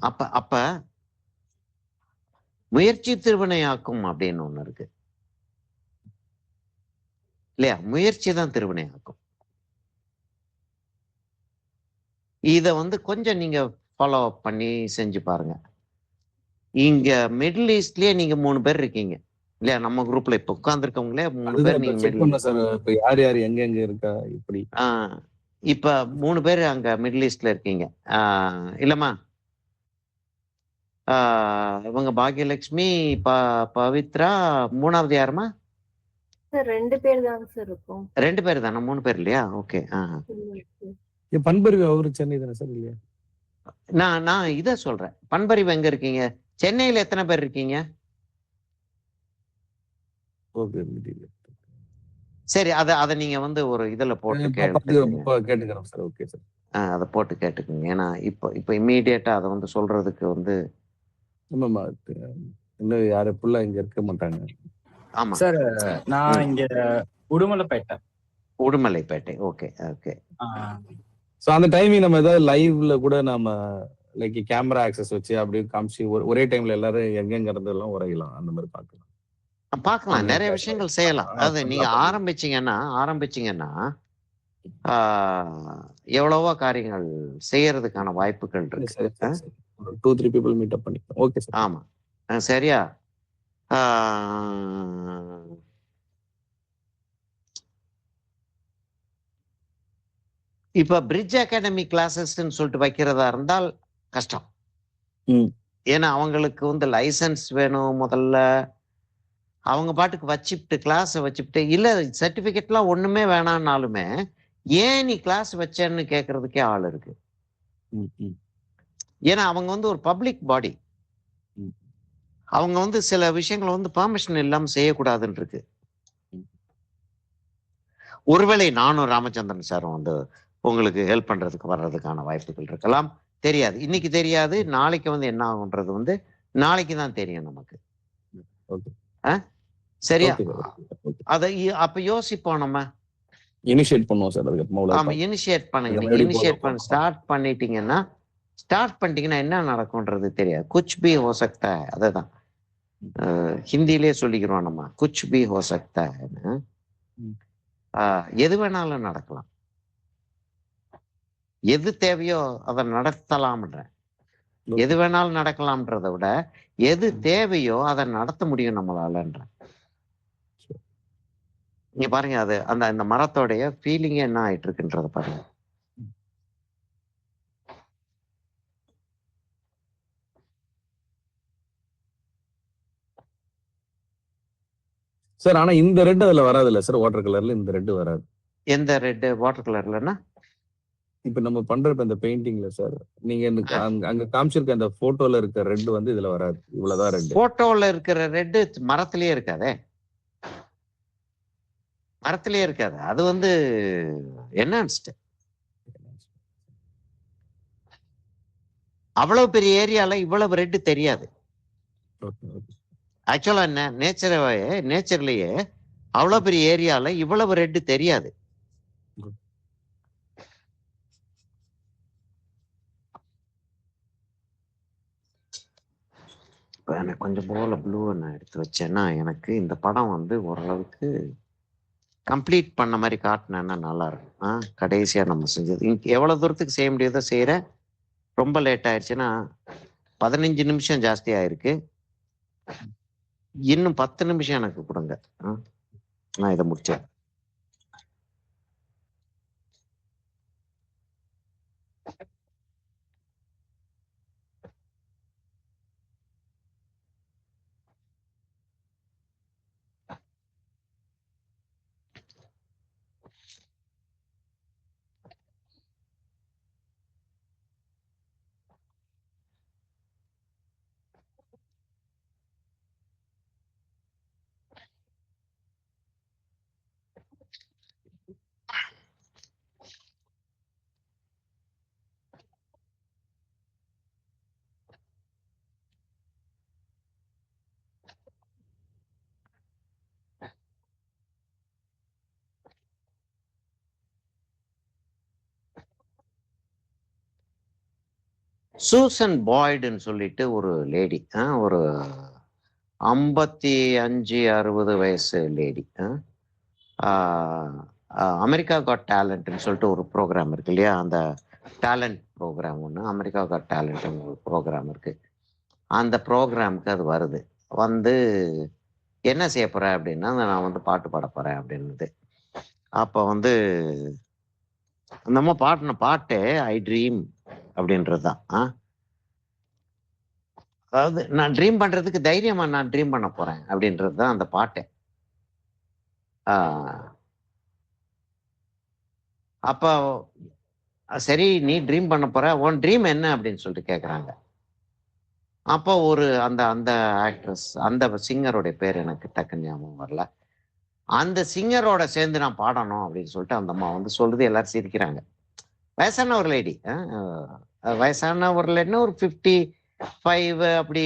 அப்ப அப்ப முயற்சி திருவினையாக்கும் அப்படின்னு ஒண்ணு இருக்கு இல்லையா? முயற்சி தான் திருவினையாக்கும். இத வந்து கொஞ்சம் நீங்க ஃபாலோ அப் பண்ணி செஞ்சு பாருங்க. இங்க மிடில் ஈஸ்ட்லயே நீங்க 3 பேர் இருக்கீங்க இல்லையா? நம்ம குரூப்ல இப்ப உட்கார்ந்துருக்கவங்களே 3 பேர் நீங்க யார் யார் எங்க எங்க இருக்கா இப்படி. இப்ப 3 பேர் அங்க மிடில் ஈஸ்ட்ல இருக்கீங்க இல்லம்மா? இவங்க பாக்யலட்சுமி, பவித்ரா, 3வது யாருமா? சார் 2 பேர் தாங்க சார் இருக்கோம். 2 பேர் தானே, 3 பேர் இல்லையா? ஓகே. பண்பறிவு அவரு சென்னை தானே சார் இல்லையா? நான் இத சொல்றேன். பண்பறிவு எங்க இருக்கீங்க? சென்னையில எத்தனை பேர் இருக்கீங்க? சரி, அத நீங்க வந்து ஒரு இதுல போட்டு கேட்டுக்கிறோம் சார். Okay sir. அதை போட்டு கேட்டுக்குங்க. ஏன்னா இப்ப இம்மீடியட்டா அதை வந்து சொல்றதுக்கு வந்து இன்னும் யாரு புள்ள இங்க இருக்க மாட்டாங்க. ஆமா சார், நான் இங்க Udumalaipettai. Udumalaipettai. Okay okay. So அந்த டைமிங் நம்ம ஏதாவது லைவ்ல கூட நம்ம லைக் கேமரா ஆக்சஸ் வச்சு அப்படியே காமிச்சு ஒரே டைம்ல எல்லாரும் எங்கெங்க இருந்தெல்லாம் உரையலாம், அந்த மாதிரி பார்க்கலாம். நிறைய விஷயங்கள் செய்யலாம். அதாவது நீங்க ஆரம்பிச்சீங்கன்னா எவ்வளவோ காரியங்கள் செய்யறதுக்கான வாய்ப்புகள் இருக்கு. 2-3 people மீட் அப் பண்ணிக்கலாம். Okay sir. ஆமா, சரியா? இப்ப பிரிட்ஜ் அகாடமி கிளாஸஸ்ன்னு சொல்லிட்டு வைக்கிறதா இருந்தால் கஷ்டம். ஏன்னா அவங்களுக்கு வந்து லைசன்ஸ் வேணும் முதல்ல. அவங்க பாட்டுக்கு வச்சுட்டு கிளாஸ் வச்சுட்டு இல்ல சர்டிபிகேட்லாம் ஒண்ணுமே வேணாம்னாலுமே ஏன் நீ கிளாஸ் வச்சேன்னு கேட்கறதுக்கே ஆள் இருக்கு. ஏன்னா அவங்க வந்து ஒரு பப்ளிக் பாடி. அவங்க வந்து சில விஷயங்களை வந்து பெர்மிஷன் இல்லாம செய்யக்கூடாதுன்னு இருக்கு. ஒருவேளை நானும் ராமச்சந்திரன் சாரும் வந்து உங்களுக்கு ஹெல்ப் பண்றதுக்கு வர்றதுக்கான வாய்ப்புகள் இருக்கலாம். தெரியாது, இன்னைக்கு தெரியாது. நாளைக்கு வந்து என்ன ஆகுன்றது வந்து நாளைக்கு தான் தெரியும் நமக்கு. சரியா? அத அப்ப யோசிப்போம், நம்ம இனிஷியேட் பண்ணுவோம் சார். ஆமா, இனிஷியேட் பண்ணுங்க. நீங்க இனிஷியேட் பண்ண ஸ்டார்ட் பண்ணிட்டீங்கன்னா என்ன நடக்கும்ன்றது தெரியாது. குச் பி ஹோ சக்தா ஹை. அதுதான் ஹிந்திலேயே சொல்லிக்கிறோம் நம்ம, குச் பி ஹோ சக்தா ஹைன்னு. எது வேணாலும் நடக்கலாம். எது தேவையோ அதை நடத்தலாம்ன்ற. எது வேணாலும் நடக்கலாம்ன்றதை விட எது தேவையோ அதை நடத்த முடியும் நம்மளாலன்ற. நீங்க பாருங்க, அது அந்த மரத்தோடைய ஃபீலிங்கே என்ன ஆயிட்டு இருக்குன்றத பாருங்க. சார் ஆனா இந்த ரெட் அதுல வராது இல்ல சார்? வாட்டர் கலர்ல இந்த ரெட் வராது. எந்த ரெட்? வாட்டர் கலர்லன்னா இப்ப நம்ம பண்றப்ப இந்த பெயிண்டிங்ல சார், நீங்க அங்க காமிச்சிருக்க அந்த போட்டோல இருக்க ரெட் வந்து இதுல வராது. இவ்வளவுதான் ரெட். போட்டோல இருக்கிற ரெட் மரத்திலேயே இருக்காதே. மரத்திலேயே இருக்காது. அது வந்து என்ஹான்ஸ்டு. அவ்வளவு பெரிய ஏரியால இவ்வளவு ரெட் தெரியாது. ஆக்சுவலா என்ன, நேச்சர்லயே அவ்வளவு பெரிய ஏரியால இவ்வளவு ரெட் தெரியாது. இப்போ எனக்கு கொஞ்சம் போல ப்ளூ நான் எடுத்து வச்சேன்னா எனக்கு இந்த படம் வந்து ஓரளவுக்கு கம்ப்ளீட் பண்ண மாதிரி காட்டினேன்னா நல்லா இருக்கும். கடைசியா நம்ம செஞ்சது எவ்வளவு தூரத்துக்கு செய்ய முடியாதோ செய்யறேன். ரொம்ப லேட் ஆயிடுச்சுன்னா 15 நிமிஷம் ஜாஸ்தி ஆயிருக்கு. இன்னும் 10 நிமிஷம் எனக்கு கொடுங்க. நான் இதை முடிச்சேன். சூசன் பாய்டுன்னு சொல்லிட்டு ஒரு லேடி, ஒரு 55-60 வயசு லேடி. அமெரிக்கா காட் டேலண்ட்னு சொல்லிட்டு ஒரு ப்ரோக்ராம் இருக்கு இல்லையா, அந்த டேலண்ட் ப்ரோக்ராம் ஒன்று, அமெரிக்கா காட் டேலண்ட்னு ஒரு ப்ரோக்ராம் இருக்கு. அந்த ப்ரோக்ராமுக்கு அது வருது. வந்து என்ன செய்ய போறேன் அப்படின்னா, நான் வந்து பாட்டு பாட போறேன் அப்படின்னுது. அப்போ வந்து நம்ம பாடின பாட்டு ஐ ட்ரீம் அப்படின்றது தான். அதாவது நான் ட்ரீம் பண்றதுக்கு தைரியமா நான் ட்ரீம் பண்ண போறேன் அப்படின்றது தான் அந்த பாட்டு. அப்போ சரி நீ ட்ரீம் பண்ண போற, உன் ட்ரீம் என்ன அப்படின்னு சொல்லிட்டு கேக்குறாங்க. அப்போ ஒரு அந்த அந்த ஆக்ட்ரஸ், அந்த சிங்கருடைய பேர் எனக்கு டக்குன்னு ஞாபகம் வரல. அந்த சிங்கரோட சேர்ந்து நான் பாடணும் அப்படின்னு சொல்லிட்டு அந்த அம்மா வந்து சொல்றது, எல்லாரும் சிரிக்கிறாங்க. வயசான ஒரு லேடி, வயசான ஒரு லேடினா ஒரு 55 அப்படி,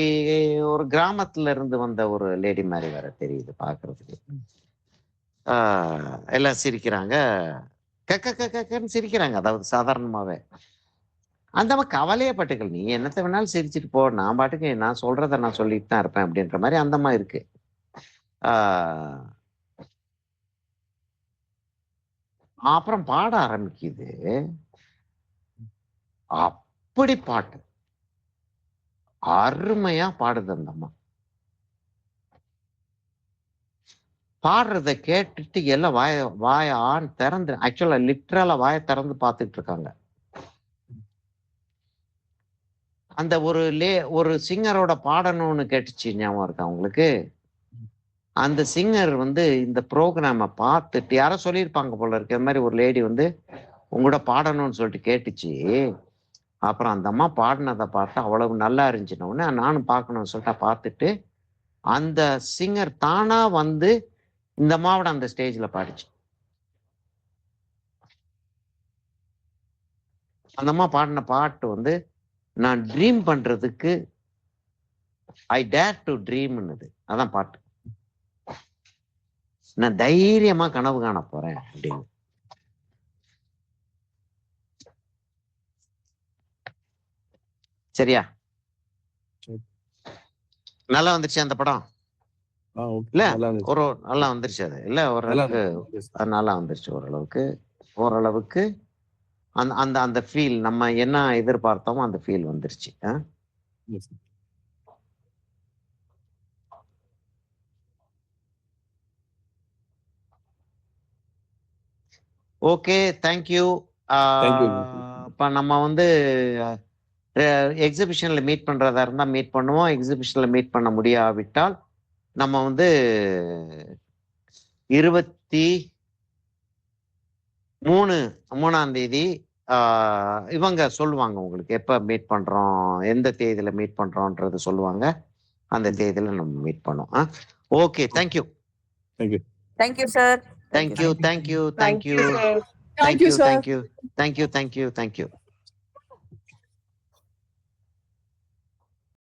ஒரு கிராமத்துல இருந்து வந்த ஒரு லேடி மாதிரி வேற தெரியுது பாக்குறதுக்கு. எல்லாம் சிரிக்கிறாங்க, கக்கன்னு சிரிக்கிறாங்க. அதாவது சாதாரணமாவே அந்த அம்மா கவலையே பட்டுக்கல், நீ என்னத்தை வேணாலும் சிரிச்சுட்டு போ, நான் பாட்டுக்கு நான் சொல்றத நான் சொல்லிட்டு தான் இருப்பேன் அப்படின்ற மாதிரி அந்த அம்மா இருக்கு. அப்புறம் பாட ஆரம்பிக்குது. அப்படி பாட்டு அருமையா பாடுது அந்த அம்மா. பாடுறத கேட்டுட்டு எல்லாம் வாய ஆண் திறந்து, ஆக்சுவலா லிட்ரலா வாய திறந்து பார்த்துட்டு இருக்காங்க. அந்த ஒரு சிங்கரோட பாடணும்னு கேட்டுச்சு, ஞாபகம் இருக்கா உங்களுக்கு? அந்த சிங்கர் வந்து இந்த ப்ரோக்ராம பார்த்துட்டு யாரோ சொல்லியிருப்பாங்க போல இருக்கு, இந்த மாதிரி ஒரு லேடி வந்து உங்களோட பாடணும்னு சொல்லிட்டு கேட்டுச்சு. அப்புறம் அந்த அம்மா பாடினதை பார்த்தா அவ்வளவு நல்லா இருந்துச்சுன்னு நானும் பார்க்கணும்னு சொல்லிட்டு பார்த்துட்டு அந்த சிங்கர் தானா வந்து இந்த அம்மாவோட அந்த ஸ்டேஜ்ல பாடிச்சு. அந்த அம்மா பாடின பாட்டு வந்து நான் ட்ரீம் பண்றதுக்கு ஐ டேர் டு ட்ரீம்னுது. அதான் பாட்டு. நான் தைரியமா கனவு காண போறேன் அப்படின்னு. சரியா? நல்லா வந்துருச்சு அந்த படம் இல்ல? ஒரு நல்லா வந்துருச்சு அது இல்ல? ஓரளவுக்கு நல்லா வந்துருச்சு. ஓரளவுக்கு அந்த அந்த அந்த ஃபீல் நம்ம என்ன எதிர்பார்த்தோமோ அந்த ஃபீல் வந்துருச்சு. Okay, thank you. இப்ப நம்ம வந்து எக்ஸிபிஷன்ல மீட் பண்றதா இருந்தா மீட் பண்ணுவோம். எக்ஸிபிஷன்ல மீட் பண்ண முடியாவிட்டால் நம்ம வந்து 23ஆம் தேதி இவங்க சொல்லுவாங்க உங்களுக்கு எப்ப மீட் பண்றோம், எந்த தேதியில மீட் பண்றோம்ன்றது சொல்லுவாங்க. அந்த தேதியில நம்ம மீட் பண்ணுவோம். Okay, thank you. Thank you sir. Thank you.